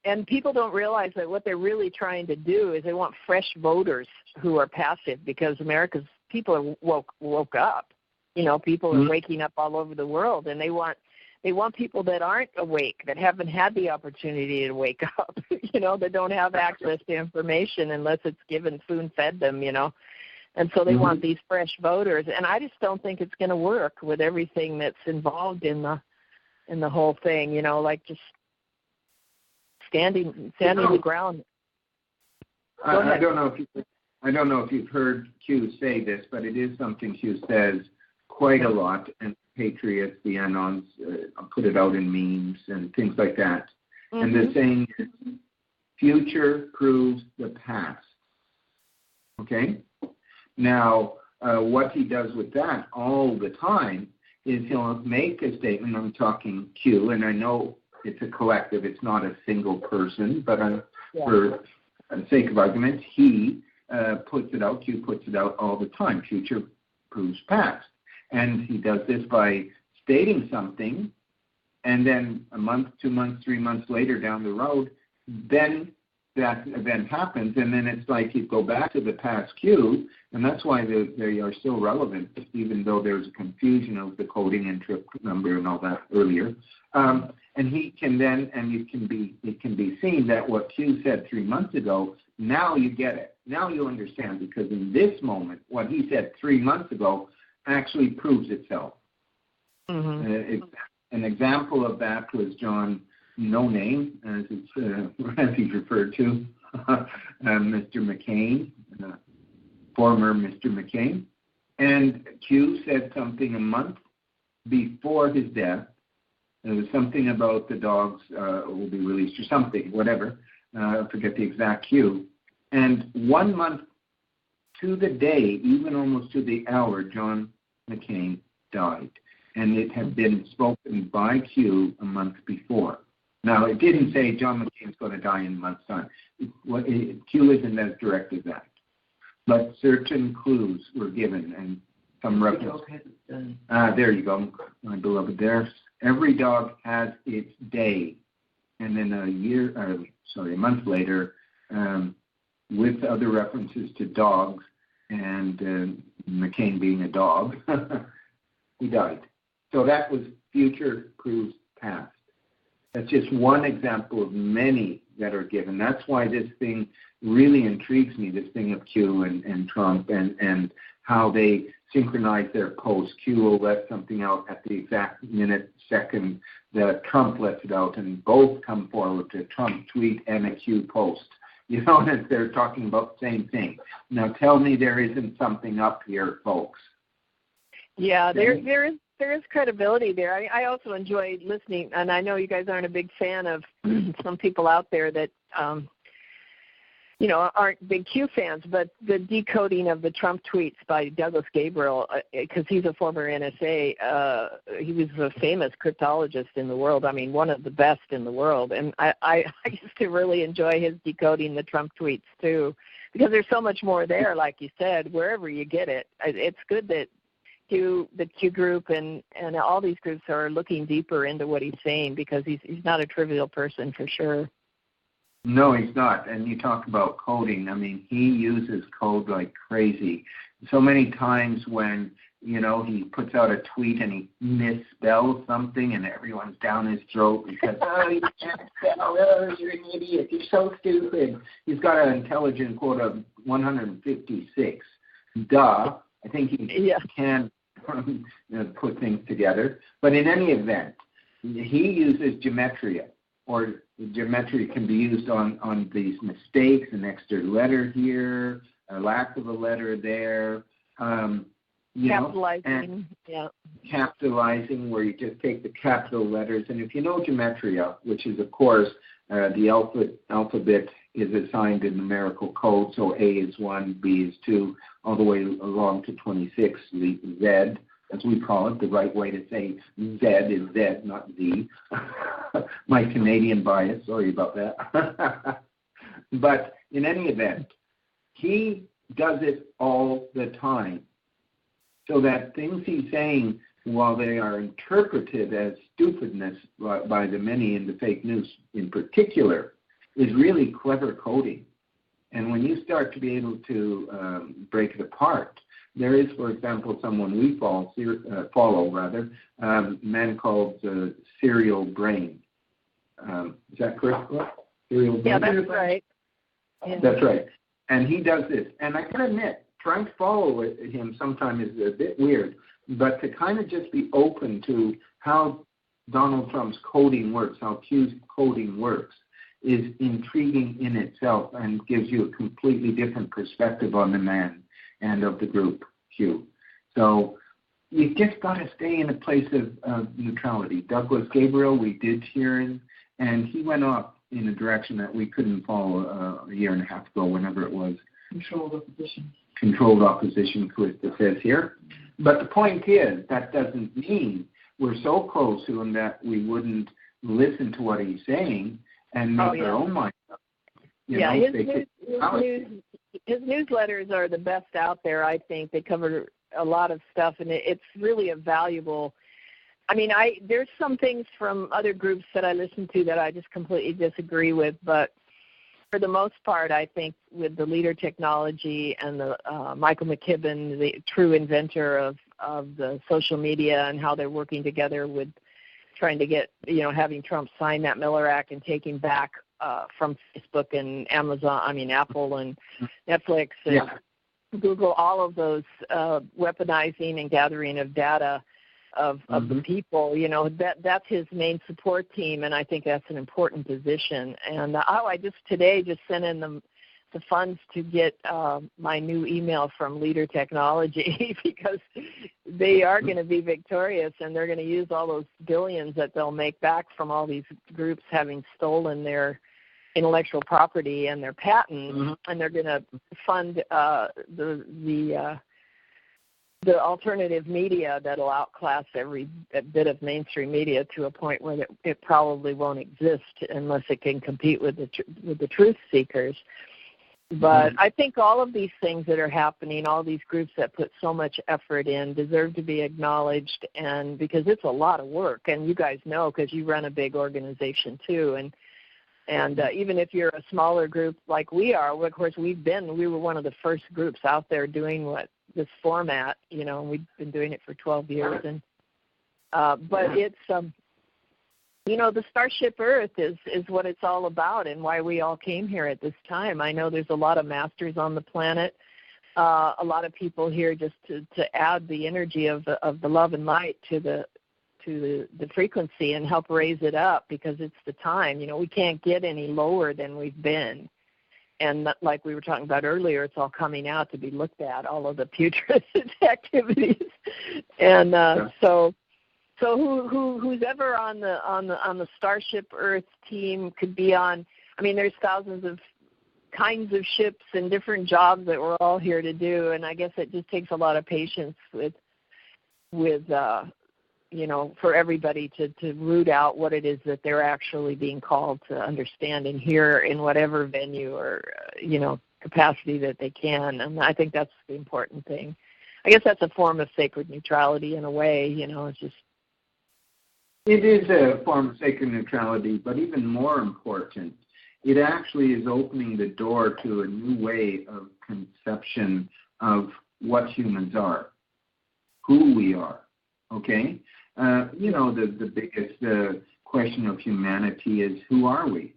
and people don't realize that what they're really trying to do is they want fresh voters who are passive, because America's people are woke up. You know, people are waking up all over the world, and they want people that aren't awake, that haven't had the opportunity to wake up, you know, that don't have access to information unless it's given, spoon-fed them, you know. And so they want these fresh voters, and I just don't think it's going to work with everything that's involved in the whole thing, you know, like just standing the ground. I don't know if you've heard Q say this, but it is something Q says quite a lot, and Patriots, the Anons, put it out in memes and things like that. And the saying is, future proves the past. Okay? Now, what he does with that all the time is he'll make a statement. I'm talking Q, and I know it's a collective. It's not a single person, but for the sake of argument, he puts it out. Q puts it out all the time. Future proves past. And he does this by stating something, and then a month, 2 months, 3 months later down the road, then that event happens, and then it's like you go back to the past Q, and that's why they are still relevant, even though there's a confusion of the coding and trip number and all that earlier. And he can then, and it can be seen that what Q said 3 months ago, now you get it. Now you understand, because in this moment, what he said 3 months ago actually proves itself. An example of that was John No Name, as he's referred to, Mr. McCain, former Mr. McCain. And Q said something a month before his death. It was something about the dogs will be released or something, whatever. I forget the exact cue. And 1 month to the day, even almost to the hour, John McCain died. And it had been spoken by Q a month before. Now, it didn't say John McCain's going to die in a month's time. Q isn't as direct as that. But certain clues were given and some reference. There you go, my beloved. There. Every dog has its day. And then a month later, with other references to dogs and McCain being a dog, he died. So that was future proves past. That's just one example of many that are given. That's why this thing really intrigues me, this thing of Q and Trump and how they synchronize their posts. Q will let something out at the exact minute, second that Trump lets it out, and both come forward to Trump tweet and a Q post. You know, that they're talking about the same thing. Now tell me there isn't something up here, folks. Yeah, there is credibility there. I also enjoy listening, and I know you guys aren't a big fan of some people out there that, aren't big Q fans, but the decoding of the Trump tweets by Douglas Gabriel, because he's a former NSA, he was a famous cryptologist in the world. I mean, one of the best in the world. And I used to really enjoy his decoding the Trump tweets, too, because there's so much more there, like you said, wherever you get it. It's good that the Q group and all these groups are looking deeper into what he's saying, because he's not a trivial person for sure. No, he's not. And you talk about coding. I mean, he uses code like crazy. So many times when, he puts out a tweet and he misspells something and everyone's down his throat because, you can't spell, you're an idiot, you're so stupid. He's got an intelligent quote of 156. Duh. I think he can put things together. But in any event, he uses gematria, or geometry can be used on these mistakes, an extra letter here, a lack of a letter there. Capitalizing, Capitalizing, where you just take the capital letters. And if you know gematria, which is, of course, the alphabet is assigned in numerical code, so A is 1, B is 2, all the way along to 26, the Z, as we call it. The right way to say Z is Z, not Z. My Canadian bias, sorry about that. But in any event, he does it all the time. So that things he's saying, while they are interpreted as stupidness by the many in the fake news in particular, is really clever coding. And when you start to be able to break it apart, there is, for example, someone we follow, a man called Serial Brain. Is that correct? Serial Brain? Yeah, that's right. Yeah. That's right. And he does this. And I can admit, trying to follow him sometimes is a bit weird, but to kind of just be open to how Donald Trump's coding works, how Q's coding works, is intriguing in itself and gives you a completely different perspective on the man and of the group, Q. So you've just got to stay in a place of neutrality. Douglas Gabriel, we did hear him, and he went off in a direction that we couldn't follow a year and a half ago, whenever it was. Controlled opposition, Calista says here. But the point is, that doesn't mean we're so close to him that we wouldn't listen to what he's saying and make our own mind up. His newsletters are the best out there, I think. They cover a lot of stuff, and it's really a valuable. I mean, there's some things from other groups that I listen to that I just completely disagree with, but for the most part, I think with the leader technology and the Michael McKibben, the true inventor of the social media and how they're working together with trying to get, having Trump sign that Miller Act and taking back from Facebook and Apple and Netflix and Google, all of those weaponizing and gathering of data of the people, that's his main support team, and I think that's an important position. And I just today sent in the funds to get my new email from Leader Technology because they are going to be victorious, and they're going to use all those billions that they'll make back from all these groups having stolen their intellectual property and their patents, and they're going to fund the alternative media that'll outclass every bit of mainstream media to a point where it probably won't exist unless it can compete with the truth seekers. But I think all of these things that are happening, all these groups that put so much effort in, deserve to be acknowledged, and because it's a lot of work, and you guys know because you run a big organization too, and even if you're a smaller group like we are, of course we were one of the first groups out there doing this format, and we've been doing it for 12 years. And but it's, the Starship Earth is what it's all about and why we all came here at this time. I know there's a lot of masters on the planet, a lot of people here just to add the energy of the love and light to the frequency and help raise it up, because it's the time. We can't get any lower than we've been. And like we were talking about earlier, it's all coming out to be looked at, all of the putrid activities. And so who's ever on the Starship Earth team could be on. I mean, there's thousands of kinds of ships and different jobs that we're all here to do. And I guess it just takes a lot of patience with for everybody to root out what it is that they're actually being called to understand and hear in whatever venue or, capacity that they can. And I think that's the important thing. I guess that's a form of sacred neutrality in a way, it's just. It is a form of sacred neutrality, but even more important, it actually is opening the door to a new way of conception of what humans are, who we are, okay? The biggest question of humanity is, who are we?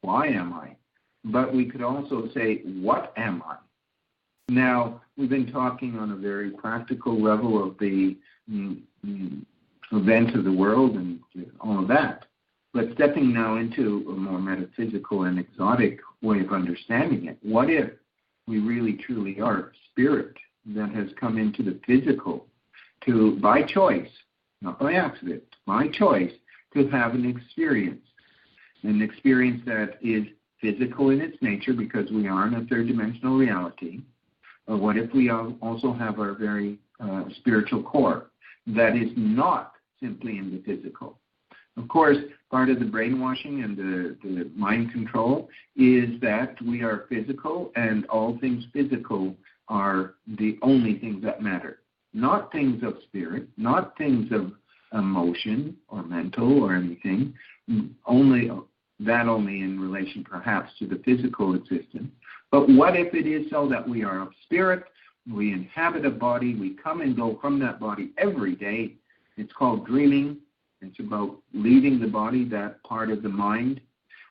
Why am I? But we could also say, what am I? Now, we've been talking on a very practical level of the events of the world and all of that. But stepping now into a more metaphysical and exotic way of understanding it, what if we really truly are spirit that has come into the physical to, by choice, not by accident, by choice, to have an experience that is physical in its nature because we are in a third-dimensional reality. Or what if we also have our very spiritual core that is not simply in the physical. Of course, part of the brainwashing and the mind control is that we are physical and all things physical are the only things that matter. Not things of spirit, not things of emotion or mental or anything, only in relation perhaps to the physical existence. But what if it is so that we are of spirit, we inhabit a body, we come and go from that body every day? It's called dreaming. It's about leaving the body, that part of the mind.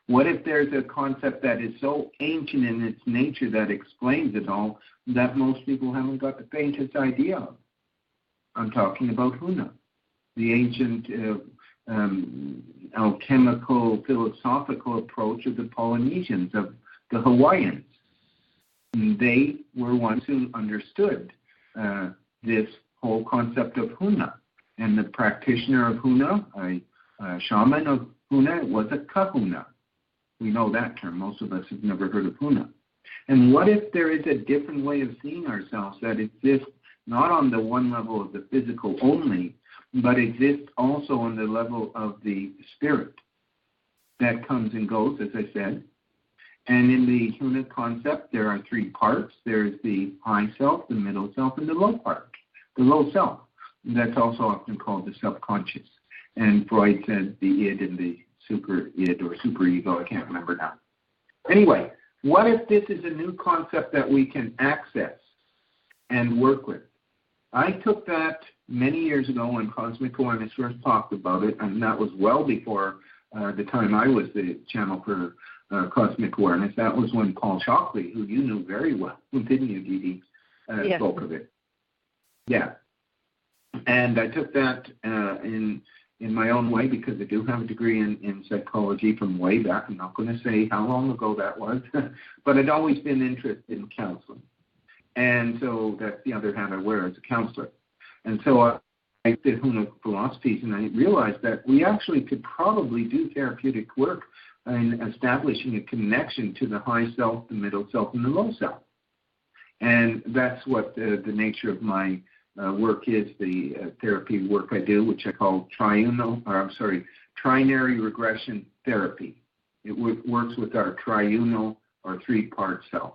What if there's a concept that is so ancient in its nature that explains it all that most people haven't got the faintest idea of? I'm talking about Huna, the ancient alchemical, philosophical approach of the Polynesians, of the Hawaiians. They were ones who understood this whole concept of Huna. And the practitioner of Huna, a shaman of Huna, was a kahuna. We know that term. Most of us have never heard of Huna. And what if there is a different way of seeing ourselves that exists not on the one level of the physical only, but exists also on the level of the spirit that comes and goes, as I said. And in the Huna concept, there are three parts. There is the high self, the middle self, and the low part, the low self. That's also often called the subconscious. And Freud said the id and the super id or super ego, I can't remember now. Anyway, what if this is a new concept that we can access and work with? I took that many years ago when Cosmic Awareness first talked about it, and that was well before the time I was the channel for Cosmic Awareness. That was when Paul Shockley, who you knew very well, didn't you, Dede, spoke of it. Yeah. And I took that in my own way because I do have a degree in psychology from way back. I'm not going to say how long ago that was, but I'd always been interested in counseling. And so that's the other hat I wear as a counselor. And so I did Huna philosophies, and I realized that we actually could probably do therapeutic work in establishing a connection to the high self, the middle self, and the low self. And that's what the nature of my work is, the therapy work I do, which I call trinary regression therapy. It works with our triunal or three-part self.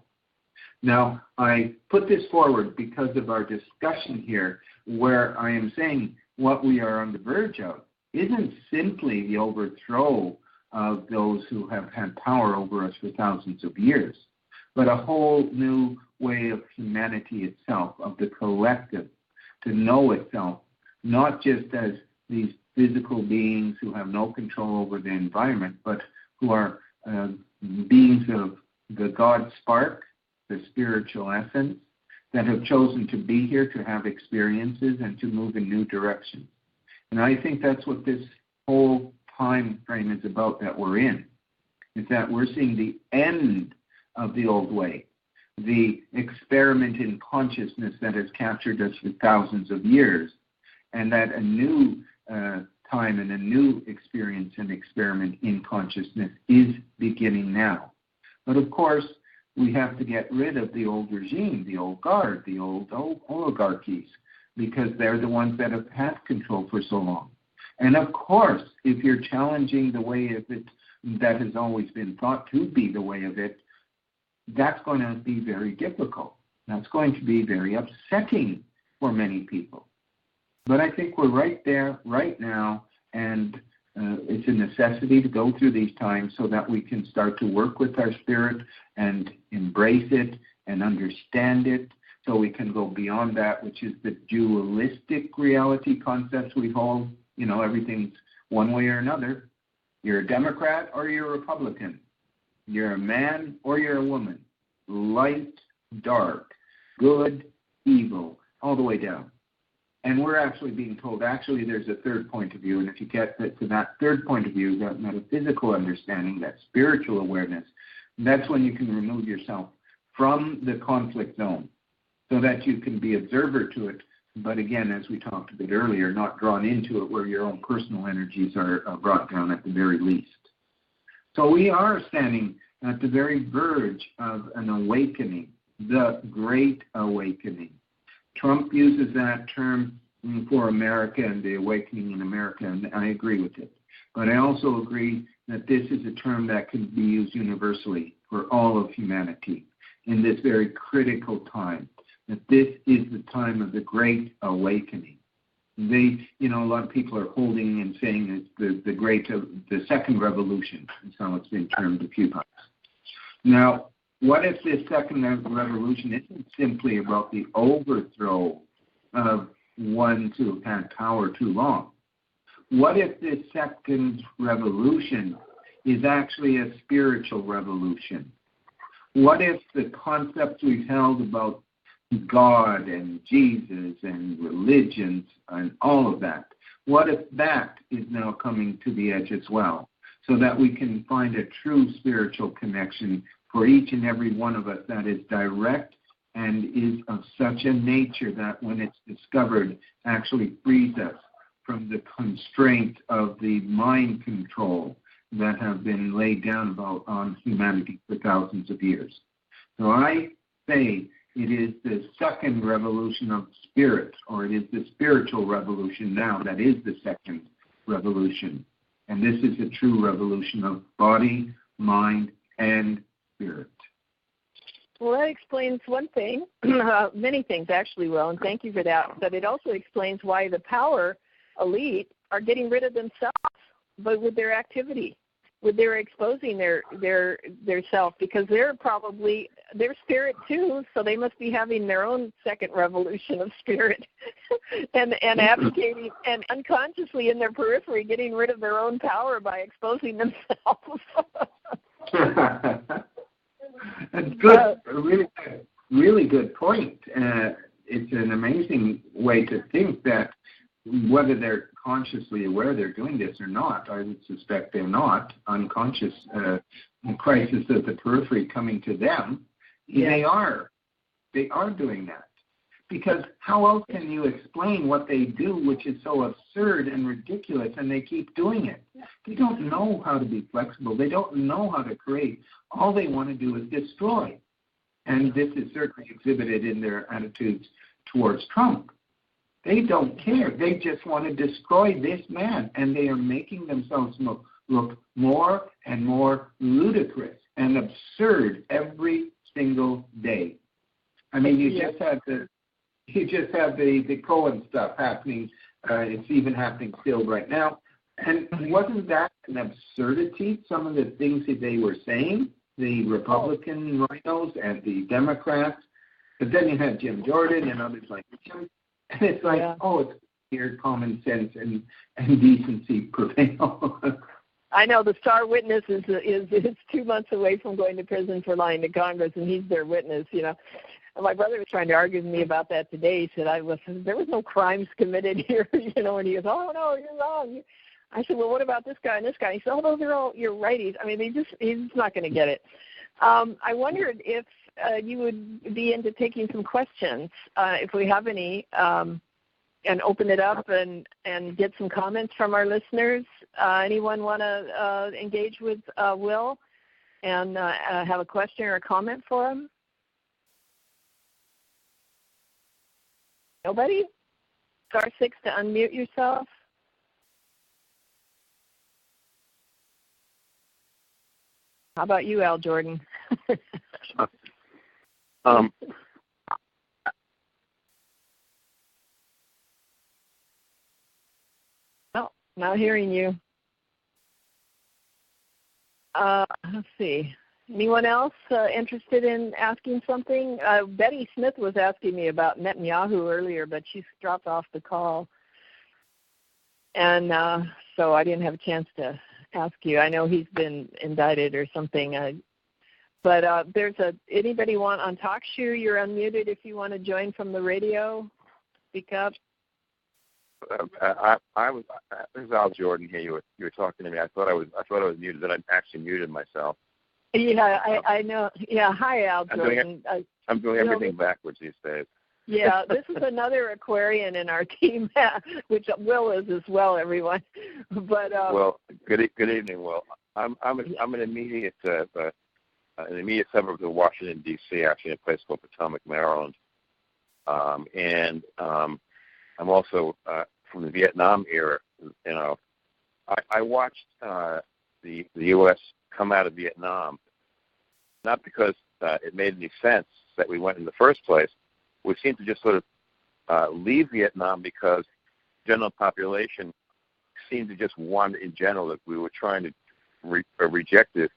Now, I put this forward because of our discussion here, where I am saying what we are on the verge of isn't simply the overthrow of those who have had power over us for thousands of years, but a whole new way of humanity itself, of the collective, to know itself, not just as these physical beings who have no control over the environment, but who are beings of the God spark, the spiritual essence, that have chosen to be here, to have experiences, and to move in new directions. And I think that's what this whole time frame is about that we're in, is that we're seeing the end of the old way, the experiment in consciousness that has captured us for thousands of years, and that a new time and a new experience and experiment in consciousness is beginning now. But of course, we have to get rid of the old regime, the old guard, the old oligarchies, because they're the ones that have had control for so long. And of course, if you're challenging the way of it that has always been thought to be the way of it, that's going to be very difficult. That's going to be very upsetting for many people. But I think we're right there, right now, and it's a necessity to go through these times so that we can start to work with our spirit and embrace it and understand it, so we can go beyond that, which is the dualistic reality concepts we hold. You know, everything's one way or another. You're a Democrat or you're a Republican. You're a man or you're a woman. Light, dark, good, evil, all the way down. And we're actually being told, actually, there's a third point of view. And if you get to that third point of view, that metaphysical understanding, that spiritual awareness, that's when you can remove yourself from the conflict zone so that you can be observer to it. But again, as we talked a bit earlier, not drawn into it where your own personal energies are brought down at the very least. So we are standing at the very verge of an awakening, the great awakening. Trump uses that term for America and the awakening in America, and I agree with it. But I also agree that this is a term that can be used universally for all of humanity in this very critical time, that this is the time of the Great Awakening. A lot of people are holding and saying it's the second revolution, is how it's been termed a few times. Now, what if this second revolution isn't simply about the overthrow of ones who have had power too long? What if this second revolution is actually a spiritual revolution? What if the concepts we've held about God and Jesus and religions and all of that, what if that is now coming to the edge as well, so that we can find a true spiritual connection for each and every one of us that is direct and is of such a nature that when it's discovered actually frees us from the constraint of the mind control that have been laid down on humanity for thousands of years. So I say it is the second revolution of spirit, or it is the spiritual revolution now that is the second revolution. And this is a true revolution of body, mind, and spirit. Well, that explains one thing, many things actually, Will, and thank you for that. But it also explains why the power elite are getting rid of themselves, but with their activity, with their exposing their self, because they're probably their spirit too, so they must be having their own second revolution of spirit and advocating and unconsciously in their periphery getting rid of their own power by exposing themselves. That's good. Really good point. It's an amazing way to think that whether they're consciously aware they're doing this or not, I would suspect they're not, unconscious crisis of the periphery coming to them. Yeah. They are doing that. Because how else can you explain what they do, which is so absurd and ridiculous, and they keep doing it? They don't know how to be flexible. They don't know how to create. All they want to do is destroy. And this is certainly exhibited in their attitudes towards Trump. They don't care. They just want to destroy this man, and they are making themselves look more and more ludicrous and absurd every single day. I mean, you just have the Cohen stuff happening. It's even happening still right now. And wasn't that an absurdity, some of the things that they were saying, the Republican rhinos and the Democrats? But then you had Jim Jordan and others like him. And it's like, it's here common sense and decency prevail. I know the star witness is 2 months away from going to prison for lying to Congress, and he's their witness, And my brother was trying to argue with me about that today. He said, there was no crimes committed here, and he goes, oh, no, you're wrong. I said, well, what about this guy and this guy? He said, those are all your righties. I mean, he's not going to get it. I wondered if you would be into taking some questions, if we have any, and open it up and get some comments from our listeners. Anyone want to engage with Will and have a question or a comment for him? Nobody? Star 6 to unmute yourself. How about you, Al Jordan? No, not hearing you. Let's see. Anyone else interested in asking something? Betty Smith was asking me about Netanyahu earlier, but she's dropped off the call. And so I didn't have a chance to ask you. I know he's been indicted or something. But anybody want on Talkshoe? You're unmuted if you want to join from the radio. Speak up. This is Al Jordan here. You were talking to me. I thought I was muted. Then I actually muted myself. Yeah, I know. Yeah, hi, Al Jordan. I'm doing everything backwards these days. Yeah, this is another Aquarian in our team, which Will is as well. Everyone, but well, good evening, Will. I'm an immediate suburb of Washington D.C. Actually, in a place called Potomac, Maryland. and I'm also from the Vietnam era. I watched the U.S. come out of Vietnam, not because it made any sense that we went in the first place. We seemed to just sort of leave Vietnam because the general population seemed to just want, in general, that we were trying to reject the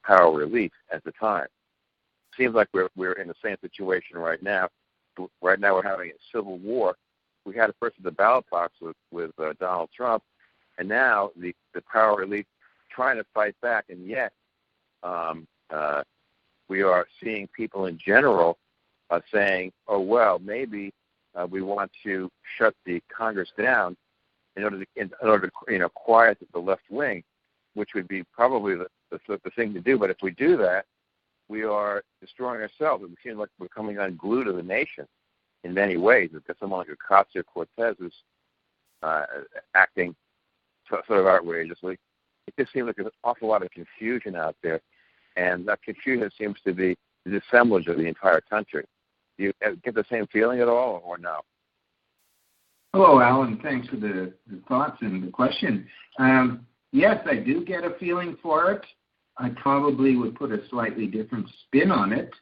power relief at the time. Seems like we're in the same situation right now. Right now we're having a civil war. We had it first at the ballot box with Donald Trump, and now the power elite trying to fight back, and yet we are seeing people in general saying, oh, well, maybe we want to shut the Congress down in order to quiet the left wing, which would be probably the thing to do. But if we do that, we are destroying ourselves. It seems like we're coming unglued to the nation in many ways. It's someone like Ocasio-Cortez who's acting sort of outrageously. It just seems like there's an awful lot of confusion out there, and that confusion seems to be the assemblage of the entire country. Do you get the same feeling at all, or no? Hello, Alan. Thanks for the thoughts and the question. Yes, I do get a feeling for it. I probably would put a slightly different spin on it.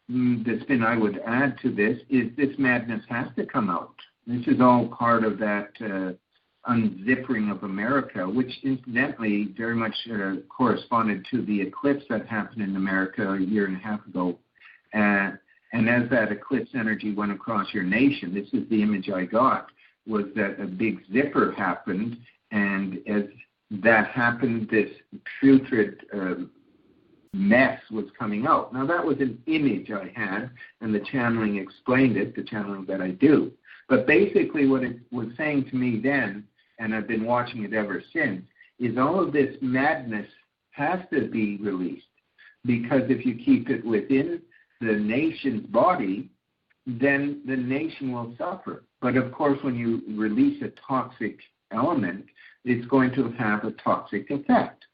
The spin I would add to this is this madness has to come out. This is all part of that unzipping of America, which incidentally very much corresponded to the eclipse that happened in America a year and a half ago. And as that eclipse energy went across your nation, this is the image I got, was that a big zipper happened, and as that happened, this putrid mess was coming out. Now, that was an image I had, and the channeling explained it, the channeling that I do. But basically what it was saying to me then, and I've been watching it ever since, is all of this madness has to be released. Because if you keep it within the nation's body, then the nation will suffer. But of course, when you release a toxic element, it's going to have a toxic effect.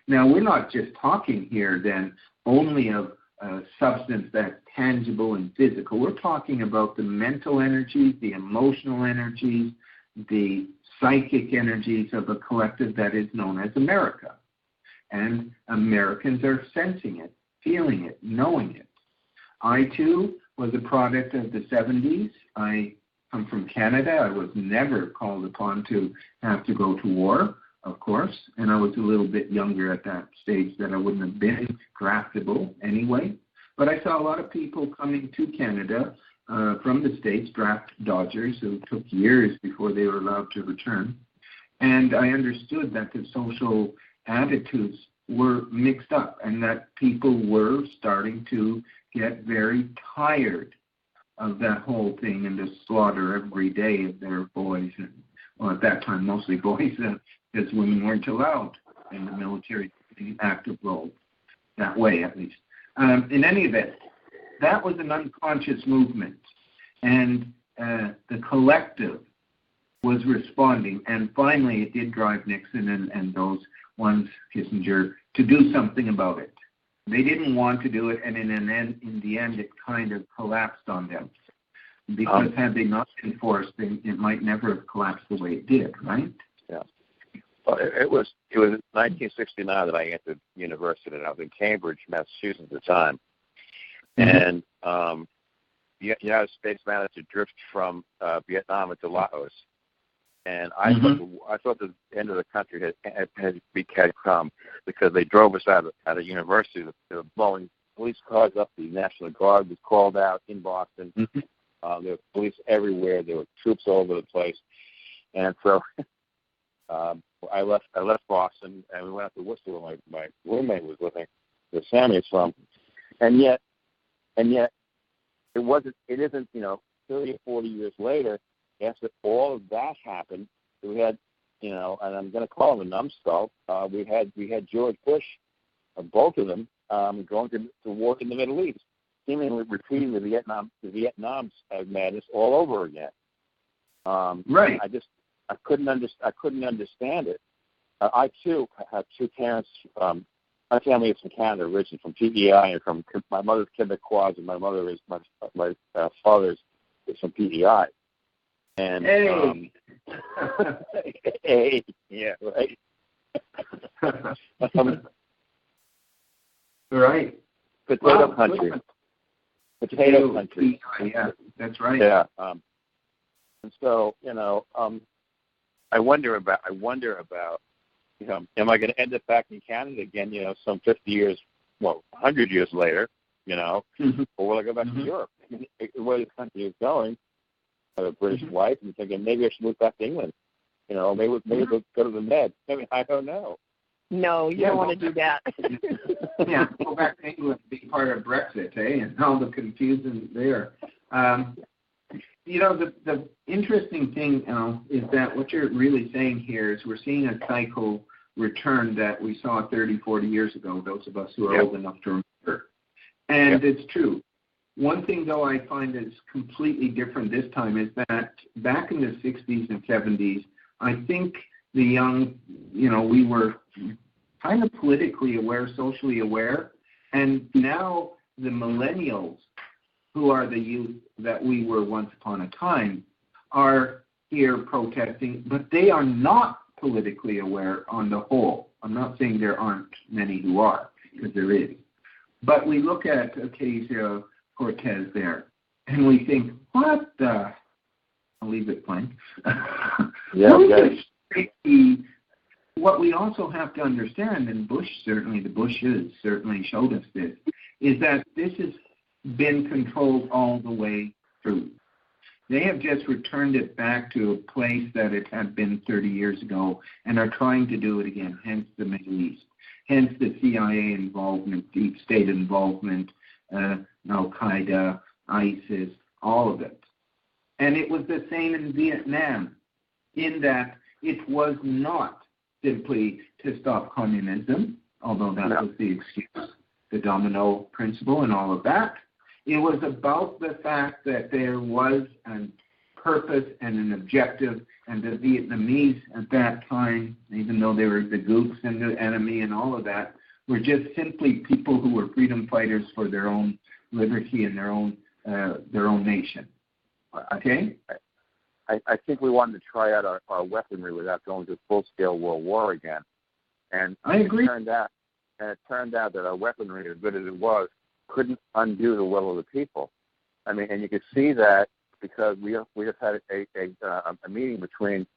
Now, we're not just talking here then only of a substance that's tangible and physical. We're talking about the mental energies, the emotional energies, the psychic energies of a collective that is known as America. And Americans are sensing it, feeling it, knowing it. I, too, was a product of the 70s. I come from Canada. I was never called upon to have to go to war, of course, and I was a little bit younger at that stage that I wouldn't have been draftable anyway. But I saw a lot of people coming to Canada from the States, draft dodgers, who took years before they were allowed to return. And I understood that the social attitudes were mixed up and that people were starting to get very tired of that whole thing and the slaughter every day of their boys. And, well, at that time, mostly boys, because women weren't allowed in the military active role, that way at least. In any event, that was an unconscious movement, and the collective was responding, and finally it did drive Nixon and those ones, Kissinger, to do something about it. They didn't want to do it, and in the end, it kind of collapsed on them. Because had they not been forced, it might never have collapsed the way it did, right? Yeah. Well, it was in 1969 that I entered university, and I was in Cambridge, Massachusetts at the time. Mm-hmm. And the United States managed to drift from Vietnam into Laos. And I thought the end of the country had come because they drove us out of university. They were blowing police cars up. The National Guard was called out in Boston. Mm-hmm. There were police everywhere. There were troops all over the place. And so I left Boston, and we went up to Worcester where my roommate was living, where Sammy is from. And yet, it isn't, 30 or 40 years later, after all of that happened, we had, and I'm going to call him a numbskull. We had George Bush, both of them, going to war in the Middle East, seemingly repeating the Vietnam madness all over again. Right. I couldn't understand it. I too have two parents. My family is from Canada originally, from PEI, and from my mother's Quebecois, and my mother is my father's with some PEI. And hey, yeah, right. Right. Potato country. Potato country. Yeah, that's right. Yeah. And so, I wonder about, am I going to end up back in Canada again, some 50 years, 100 years later, or will I go back to Europe? Where this country is going, I have a British wife, and thinking maybe I should move back to England. Maybe go to the Med. I don't know. No, you don't want to do that. Yeah, go back to England and be part of Brexit, and all the confusion there. The interesting thing is that what you're really saying here is we're seeing a cycle return that we saw 30, 40 years ago, those of us who are old enough to remember. And it's true. One thing, though, I find is completely different this time is that back in the 60s and 70s, I think the young, we were kind of politically aware, socially aware, and now the millennials, who are the youth that we were once upon a time, are here protesting, but they are not politically aware on the whole. I'm not saying there aren't many who are, because there is. But we look at Ocasio-Cortez there, and we think, what the? I'll leave it blank. What we also have to understand, and the Bushes certainly showed us this, is that this has been controlled all the way through. They have just returned it back to a place that it had been 30 years ago and are trying to do it again, hence the Middle East, hence the CIA involvement, deep state involvement, Al-Qaeda, ISIS, all of it. And it was the same in Vietnam, in that it was not simply to stop communism, although that was the excuse, the domino principle and all of that. It was about the fact that there was a purpose and an objective, and the Vietnamese at that time, even though they were the gooks and the enemy and all of that, were just simply people who were freedom fighters for their own liberty and their own nation. Okay? I think we wanted to try out our weaponry without going to full-scale World War again. And I agree. It turned out that our weaponry, as good as it was, couldn't undo the will of the people. I mean, and you could see that because we just had a meeting between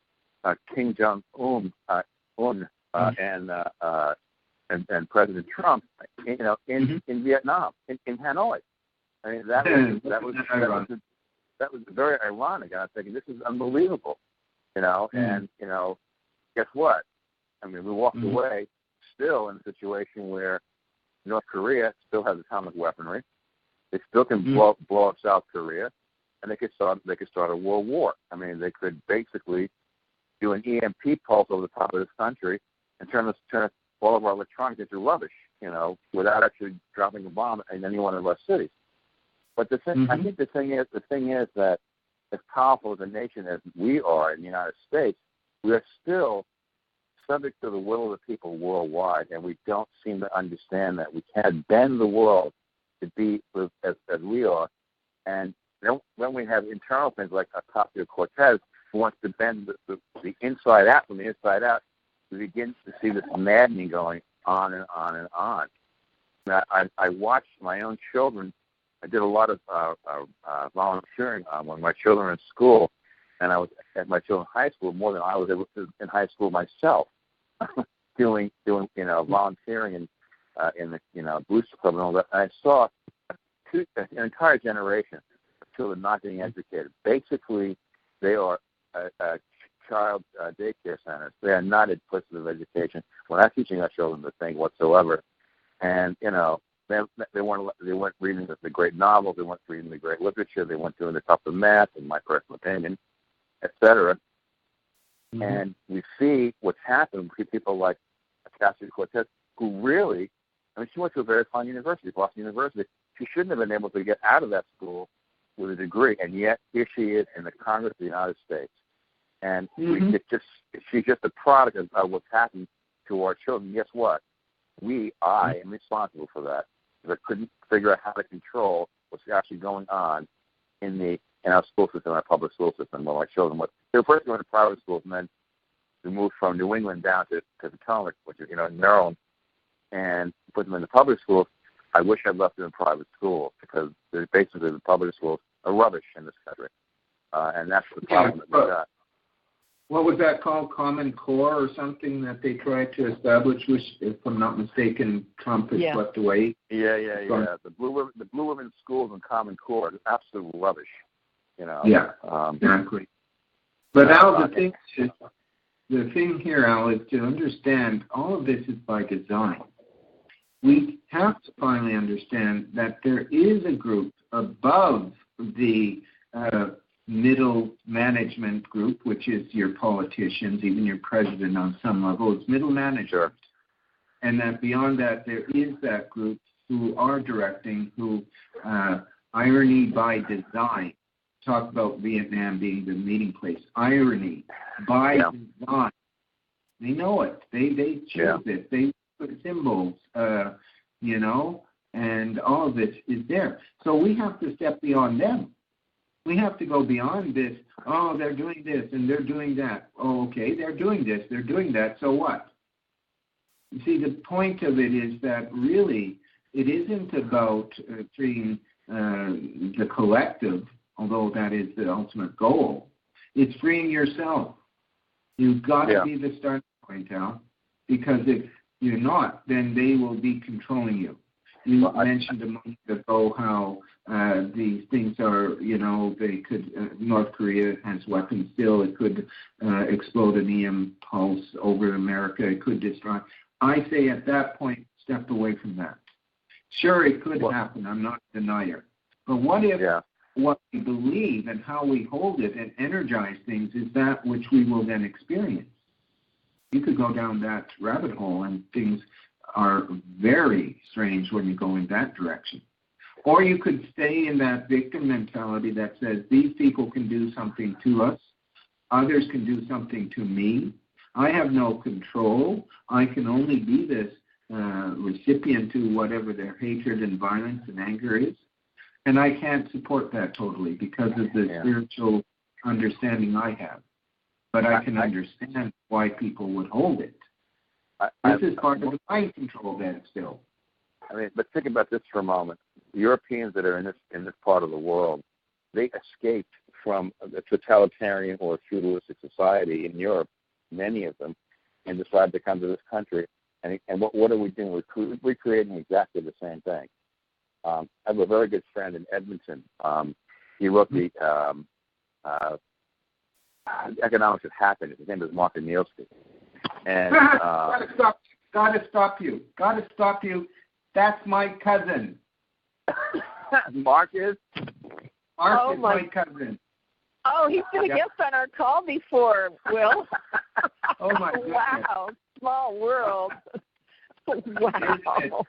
Kim Jong-un and President Trump, in Vietnam, in Hanoi. I mean, that was very ironic. And I was thinking, this is unbelievable, And guess what? I mean, we walked away still in a situation where North Korea still has atomic weaponry. They still can blow up South Korea, and they could start a world war. I mean, they could basically do an EMP pulse over the top of this country and turn all of our electronics into rubbish, without actually dropping a bomb in any one of our cities. But the thing, I think the thing is that as powerful as a nation as we are in the United States, we are still subject to the will of the people worldwide, and we don't seem to understand that we can't bend the world to be as we are. And then we have internal things like Ocasio-Cortez, who wants to bend the inside out from the inside out, we begin to see this maddening going on and on and on. Now, I watched my own children. I did a lot of volunteering when my children were in school, and I was at my children's high school more than I was able to in high school myself, doing volunteering in the booster club and all that. And I saw an entire generation of children not being educated. Basically, they are child daycare centers. They are not in places of education. We're not teaching our children to think whatsoever. And they weren't reading the great novels. They weren't reading the great literature. They weren't doing the tougher math, in my personal opinion, etc. And we see what's happened with people like Ocasio-Cortez, who really, she went to a very fine university, Boston University. She shouldn't have been able to get out of that school with a degree, and yet here she is in the Congress of the United States. And she's just a product of what's happened to our children. Guess what? I am responsible for that. Because I couldn't figure out how to control what's actually going on in the in our school system, our public school system, where my children were. They were first going to private schools, and then we moved from New England down to Potomac, which is, in Maryland, and put them in the public schools. I wish I'd left them in private schools because basically the public schools are rubbish in this country, and that's the problem that we got. What was that called? Common Core or something that they tried to establish, which, if I'm not mistaken, Trump has swept away. Yeah. The Blue Ribbon Schools and Common Core is absolute rubbish. Yeah, exactly. But Al, the thing here, Al, is to understand all of this is by design. We have to finally understand that there is a group above the middle management group, which is your politicians, even your president on some level. It's middle management. Sure. And that beyond that, there is that group who are directing, who, irony by design, talk about Vietnam being the meeting place. Irony by design. They know it. They choose it. They put symbols, and all of this is there. So we have to step beyond them. We have to go beyond this. Oh, they're doing this and they're doing that. Oh, okay, they're doing this, they're doing that. So what? You see, the point of it is that really it isn't about treating the collective, although that is the ultimate goal. It's freeing yourself. You've got to be the starting point, Al, because if you're not, then they will be controlling you. You mentioned a moment ago how these things are, they could, North Korea has weapons still. It could explode an EM pulse over America. It could destroy. I say at that point, step away from that. Sure, it could happen. I'm not a denier. But what if what we believe and how we hold it and energize things is that which we will then experience? You could go down that rabbit hole and things are very strange when you go in that direction. Or you could stay in that victim mentality that says these people can do something to us, others can do something to me, I have no control, I can only be this recipient to whatever their hatred and violence and anger is, and I can't support that totally because of the spiritual understanding I have. But I can understand why people would hold it. This is part of the mind control then still. But think about this for a moment. The Europeans that are in this part of the world, they escaped from a totalitarian or feudalistic society in Europe, many of them, and decided to come to this country. And what are we doing? We're recreating exactly the same thing. I have a very good friend in Edmonton. He wrote the Economics of Happiness. His name is Mark Nielski. And Gotta stop you. That's my cousin. Mark is? Mark is my cousin. Oh, he's been a guest on our call before, Will. Oh, my goodness. Wow. Small world. Wow.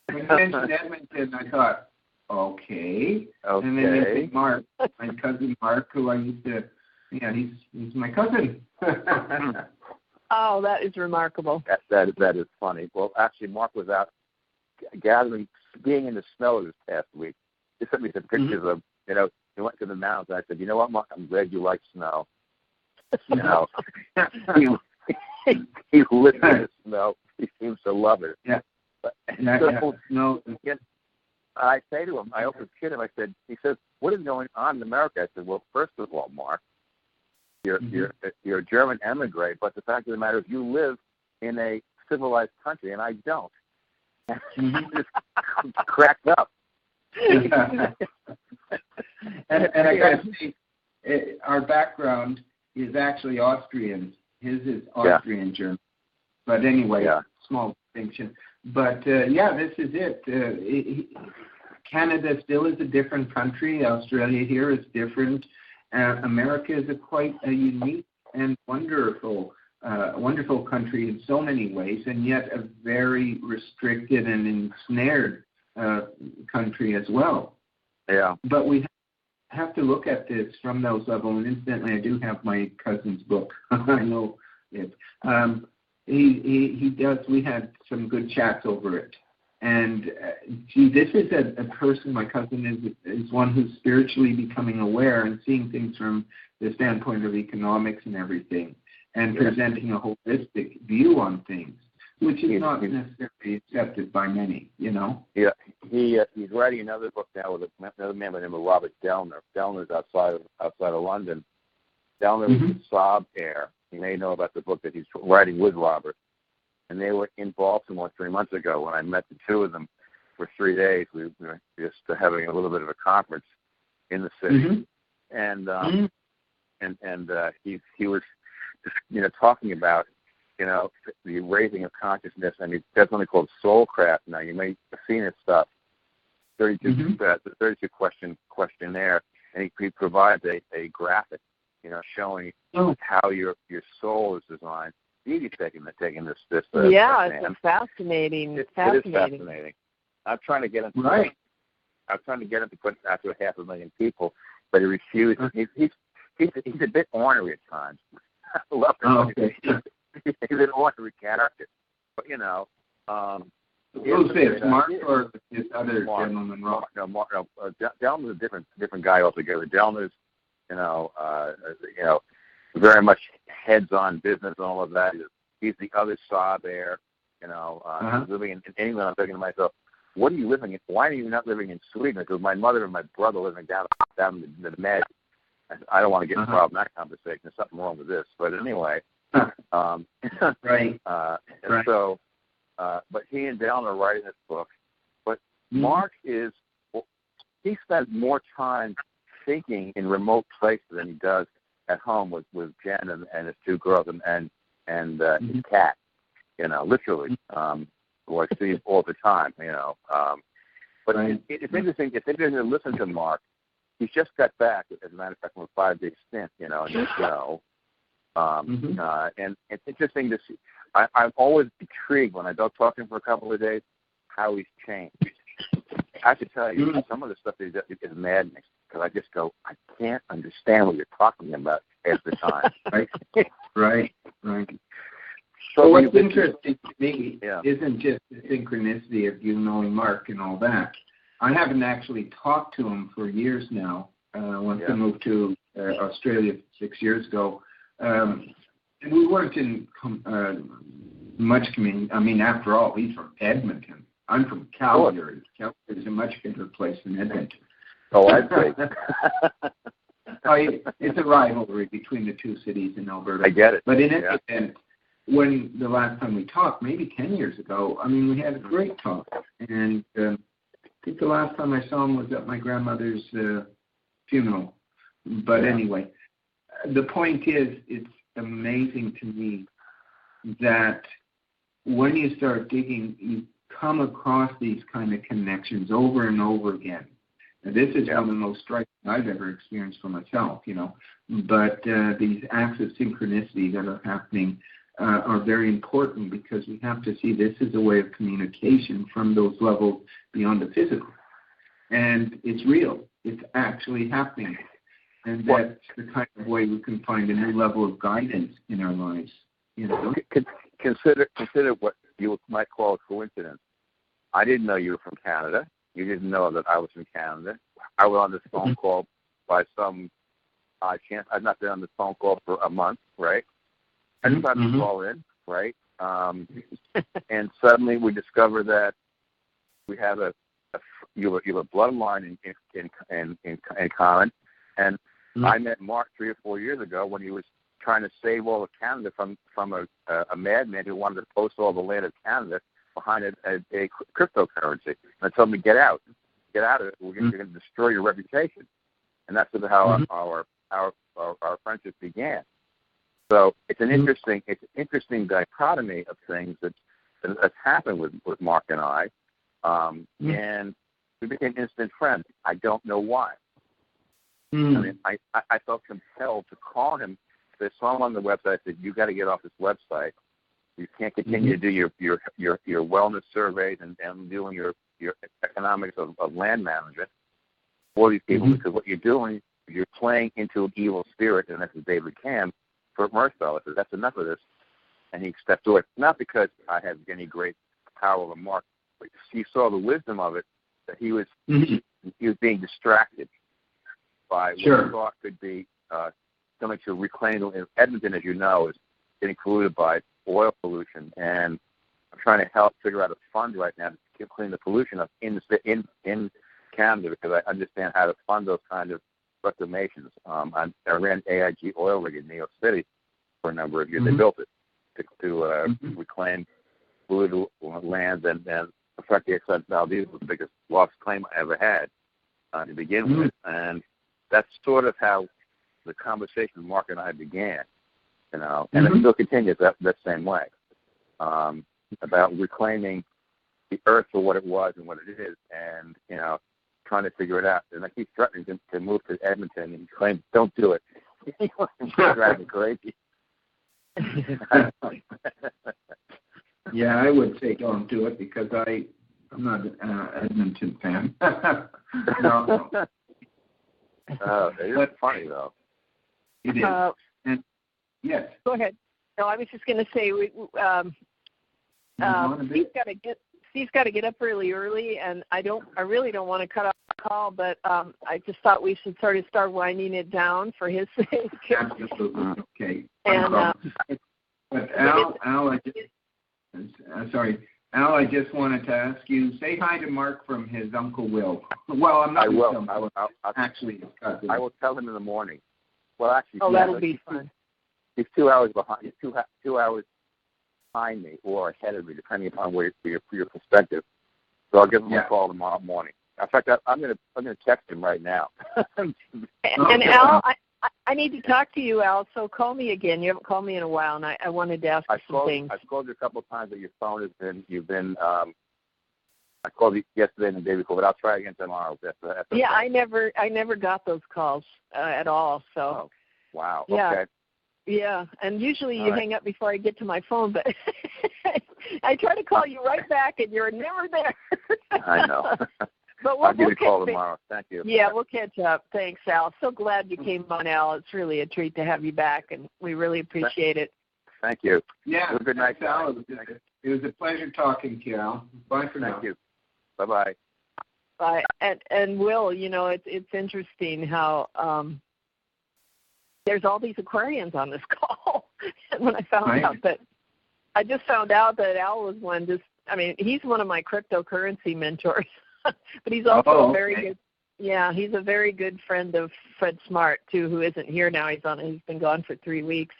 When you mentioned Edmonton, I thought, okay. And then you think Mark, my cousin Mark, who I used to, he's my cousin. Oh, that is remarkable. That is funny. Well, actually, Mark was out being in the snow this past week. He sent me some pictures of, he went to the mountains. I said, you know what, Mark, I'm glad you like snow. He lives in the snow. He seems to love it. Yeah. No. I say to him, I always kid him. He says, what is going on in America? I said, well, first of all, Mark, you're a German emigre, but the fact of the matter is you live in a civilized country, and I don't. He just cracked up. And I got to say, our background is actually Austrian. His is Austrian German. But anyway, small distinction. But this is it. Canada still is a different country. Australia here is different. America is quite a unique and wonderful country in so many ways, and yet a very restricted and ensnared country as well. Yeah. But we have to look at this from those levels. And incidentally, I do have my cousin's book. I know it. He does. We had some good chats over it. And this is a person, my cousin is one who's spiritually becoming aware and seeing things from the standpoint of economics and everything, and presenting a holistic view on things, which is not necessarily accepted by many, you know. Yeah, he's writing another book now with another man by the name of Robert Dellner. Dellner's outside of London. Dellner was the Saab heir. You may know about the book that he's writing with Robert. And they were in Baltimore 3 months ago when I met the two of them for 3 days. We were just having a little bit of a conference in the city, and he was just talking about the raising of consciousness, and he's got something called Soulcraft. Now you may have seen his stuff, 32 question questionnaire, and he provides a graphic, showing how your soul is designed. Dede's taking this. It's fascinating. It is fascinating. I'm trying to get him. Right. I'm trying to get him to put out to 500,000 people, but he refused. He's a bit ornery at times. I love him. Oh, okay. He's an ornery character, but who's this, Mark or this other gentleman? Dellner's a different guy altogether. Dellner's, very much heads-on business and all of that. He's the other Saab heir. Living in England. I'm thinking to myself, what are you living in? Why are you not living in Sweden? Because my mother and my brother living down in the Med. I don't want to get involved in that conversation. There's something wrong with this. But anyway. Right. So, but he and Dellner are writing this book. But Mark he spends more time thinking in remote places than he does at home with Jen and his two girls and his cat, literally, who I see all the time, But it's interesting. It's interesting to listen to Mark. He's just got back, as a matter of fact, from a 5-day stint, in the show. And it's interesting to see. I'm always intrigued when I go talk to him for a couple of days how he's changed. I have to tell you, some of the stuff that he does is maddening. Because I just go, I can't understand what you're talking about half the time. Right. So what's interesting to me isn't just the synchronicity of you knowing Mark and all that. I haven't actually talked to him for years now. Once I moved to Australia 6 years ago, and we weren't in much community. I mean, after all, he's from Edmonton. I'm from Calgary. Calgary is a much bigger place than Edmonton. Oh, I'd say. It's a rivalry between the two cities in Alberta. I get it. But in any event, when the last time we talked, maybe 10 years ago, we had a great talk. And I think the last time I saw him was at my grandmother's funeral. But anyway, the point is, it's amazing to me that when you start digging, you come across these kind of connections over and over again. And this is one of the most striking I've ever experienced for myself, But these acts of synchronicity that are happening are very important because we have to see this as a way of communication from those levels beyond the physical. And it's real. It's actually happening. And that's the kind of way we can find a new level of guidance in our lives. Consider what you might call a coincidence. I didn't know you were from Canada. You didn't know that I was from Canada. I was on this phone call by some odd chance. I've not been on this phone call for a month, right? I just got to call in, right? And suddenly we discover that we have you have a bloodline in common. And I met Mark 3 or 4 years ago when he was trying to save all of Canada from a madman who wanted to post all the land of Canada behind a cryptocurrency. And I told him, get out of it. You're going to destroy your reputation. And that's how our friendship began. So it's an interesting dichotomy of things that's happened with Mark and I, and we became instant friends. I don't know why. I felt compelled to call him. I saw him on the website. I said, "You got to get off this website. You can't continue to do your wellness surveys and doing your economics of land management for these people because what you're doing, you're playing into an evil spirit." And that's David Cam for Mirthfell. I said, "That's enough of this," and he stepped away. Not because I have any great power over Mark. he saw the wisdom of it, that he was being distracted by what he thought could be something to reclaim. Edmonton, as you know, is getting polluted by oil pollution, and I'm trying to help figure out a fund right now to clean the pollution up in Canada, because I understand how to fund those kind of reclamations. I ran AIG oil rig in New York City for a number of years. They built it to reclaim polluted lands, and in fact, the Exxon Valdez was the biggest lost claim I ever had to begin with, and that's sort of how the conversation with Mark and I began, and it still continues that same way, about reclaiming the earth for what it was and what it is, and trying to figure it out. And I keep threatening to move to Edmonton and claim, don't do it. It's driving me crazy. Yeah, I would say don't do it, because I'm not an Edmonton fan. No. It is funny, though. It is. And yes. Go ahead. No, I was just going to say, Steve's got to get up really early, and I really don't want to cut off the call, but I just thought we should sort of start winding it down for his sake. Absolutely. Okay. And but Al, I just wanted to ask you, say hi to Mark from his Uncle Will. Well, I'm not. I will. Actually, I will tell him in the morning. Well, actually, that'll be fun. He's 2 hours behind. He's 2 hours behind me or ahead of me, depending upon where your perspective. So I'll give him a call tomorrow morning. In fact, I'm going to text him right now. And Al, I need to talk to you, Al. So call me again. You haven't called me in a while, and I wanted to ask you some things. I've called you a couple of times, but your phone has been. I called you yesterday and the day before, but I'll try again tomorrow. That's yeah, I never got those calls at all. So. Oh, wow. Yeah. Okay. Yeah, and usually you hang up before I get to my phone, but I try to call you right back, and you're never there. I know. But I'll give you a call tomorrow. Thank you. Yeah, we'll catch up. Thanks, Al. So glad you came on, Al. It's really a treat to have you back, and we really appreciate it. Thank you. Yeah. Have a good night, Al. It was a pleasure talking to you, Al. Bye for now. Thank you. Bye-bye. Bye. And Will, it's interesting how there's all these Aquarians on this call. And when I found out that Al was one, he's one of my cryptocurrency mentors. But he's also very good. Yeah, he's a very good friend of Fred Smart too, who isn't here now. He's been gone for 3 weeks.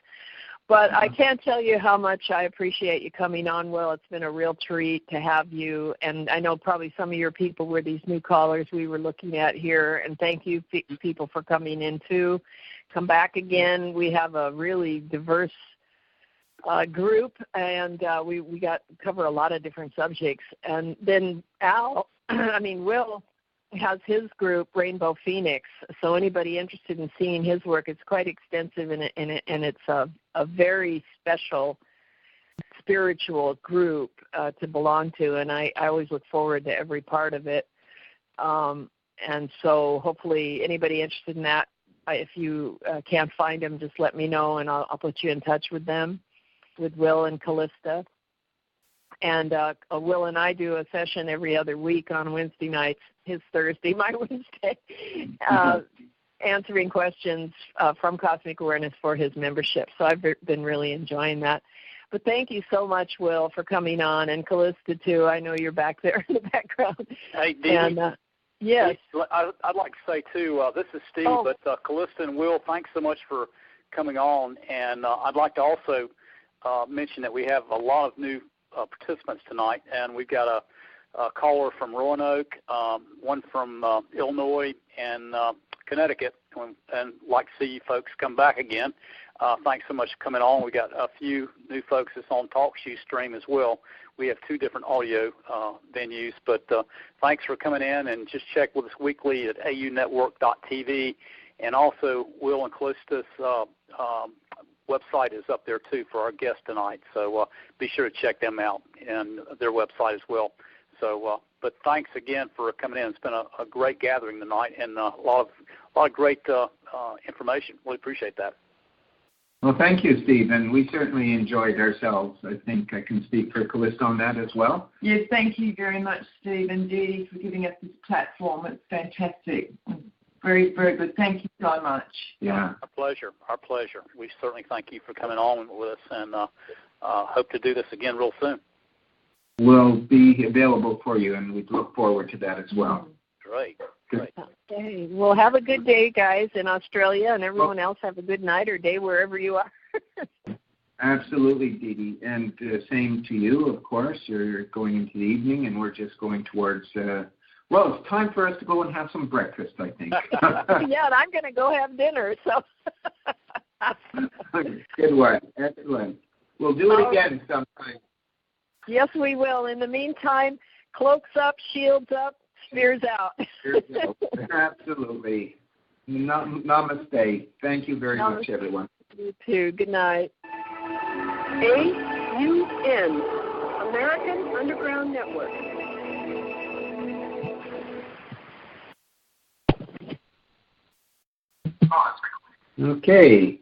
But I can't tell you how much I appreciate you coming on, Will. It's been a real treat to have you. And I know probably some of your people were these new callers we were looking at here. And thank you, people, for coming in too. Come back again. We have a really diverse group, and we cover a lot of different subjects. And then Will has his group, Rainbow Phoenix. So anybody interested in seeing his work, it's quite extensive, and it's a very special spiritual group to belong to. And I always look forward to every part of it. And so hopefully anybody interested in that, if you can't find them, just let me know, and I'll put you in touch with them, with Will and Callista. And Will and I do a session every other week on Wednesday nights, his Thursday, my Wednesday, answering questions from Cosmic Awareness for his membership. So I've been really enjoying that. But thank you so much, Will, for coming on, and Callista, too. I know you're back there in the background. Hey, Dede. Yes. I'd like to say, too, this is Steve, but Callista and Will, thanks so much for coming on. And I'd like to also mention that we have a lot of new participants tonight, and we've got a caller from Roanoke, one from Illinois and Connecticut, and like to see you folks come back again. Thanks so much for coming on. We got a few new folks that's on Talkshoe stream as well. We have 2 different audio venues, but thanks for coming in, and just check with us weekly at aunetwork.tv, and also Will and Callista's website is up there too for our guest tonight. So be sure to check them out and their website as well. So, but thanks again for coming in. It's been a great gathering tonight, and a lot of great information. Really appreciate that. Well, thank you, Steve, and we certainly enjoyed ourselves. I think I can speak for Callisto on that as well. Yes, thank you very much, Steve and Dede, for giving us this platform. It's fantastic. Very, very good. Thank you so much. Yeah. Our pleasure. Our pleasure. We certainly thank you for coming on with us, and hope to do this again real soon. We'll be available for you, and we look forward to that as well. Great. Okay. Well, have a good day, guys, in Australia, and everyone else have a good night or day wherever you are. Absolutely, Dede, and same to you, of course. You're going into the evening, and we're just going towards, well, it's time for us to go and have some breakfast, I think. Yeah, and I'm going to go have dinner, so. Good one. Excellent. We'll do it again sometime. Yes, we will. In the meantime, cloaks up, shields up, spears out. Absolutely. Namaste. Thank you very much, everyone. You too. Good night. AUN, American Underground Network. Okay.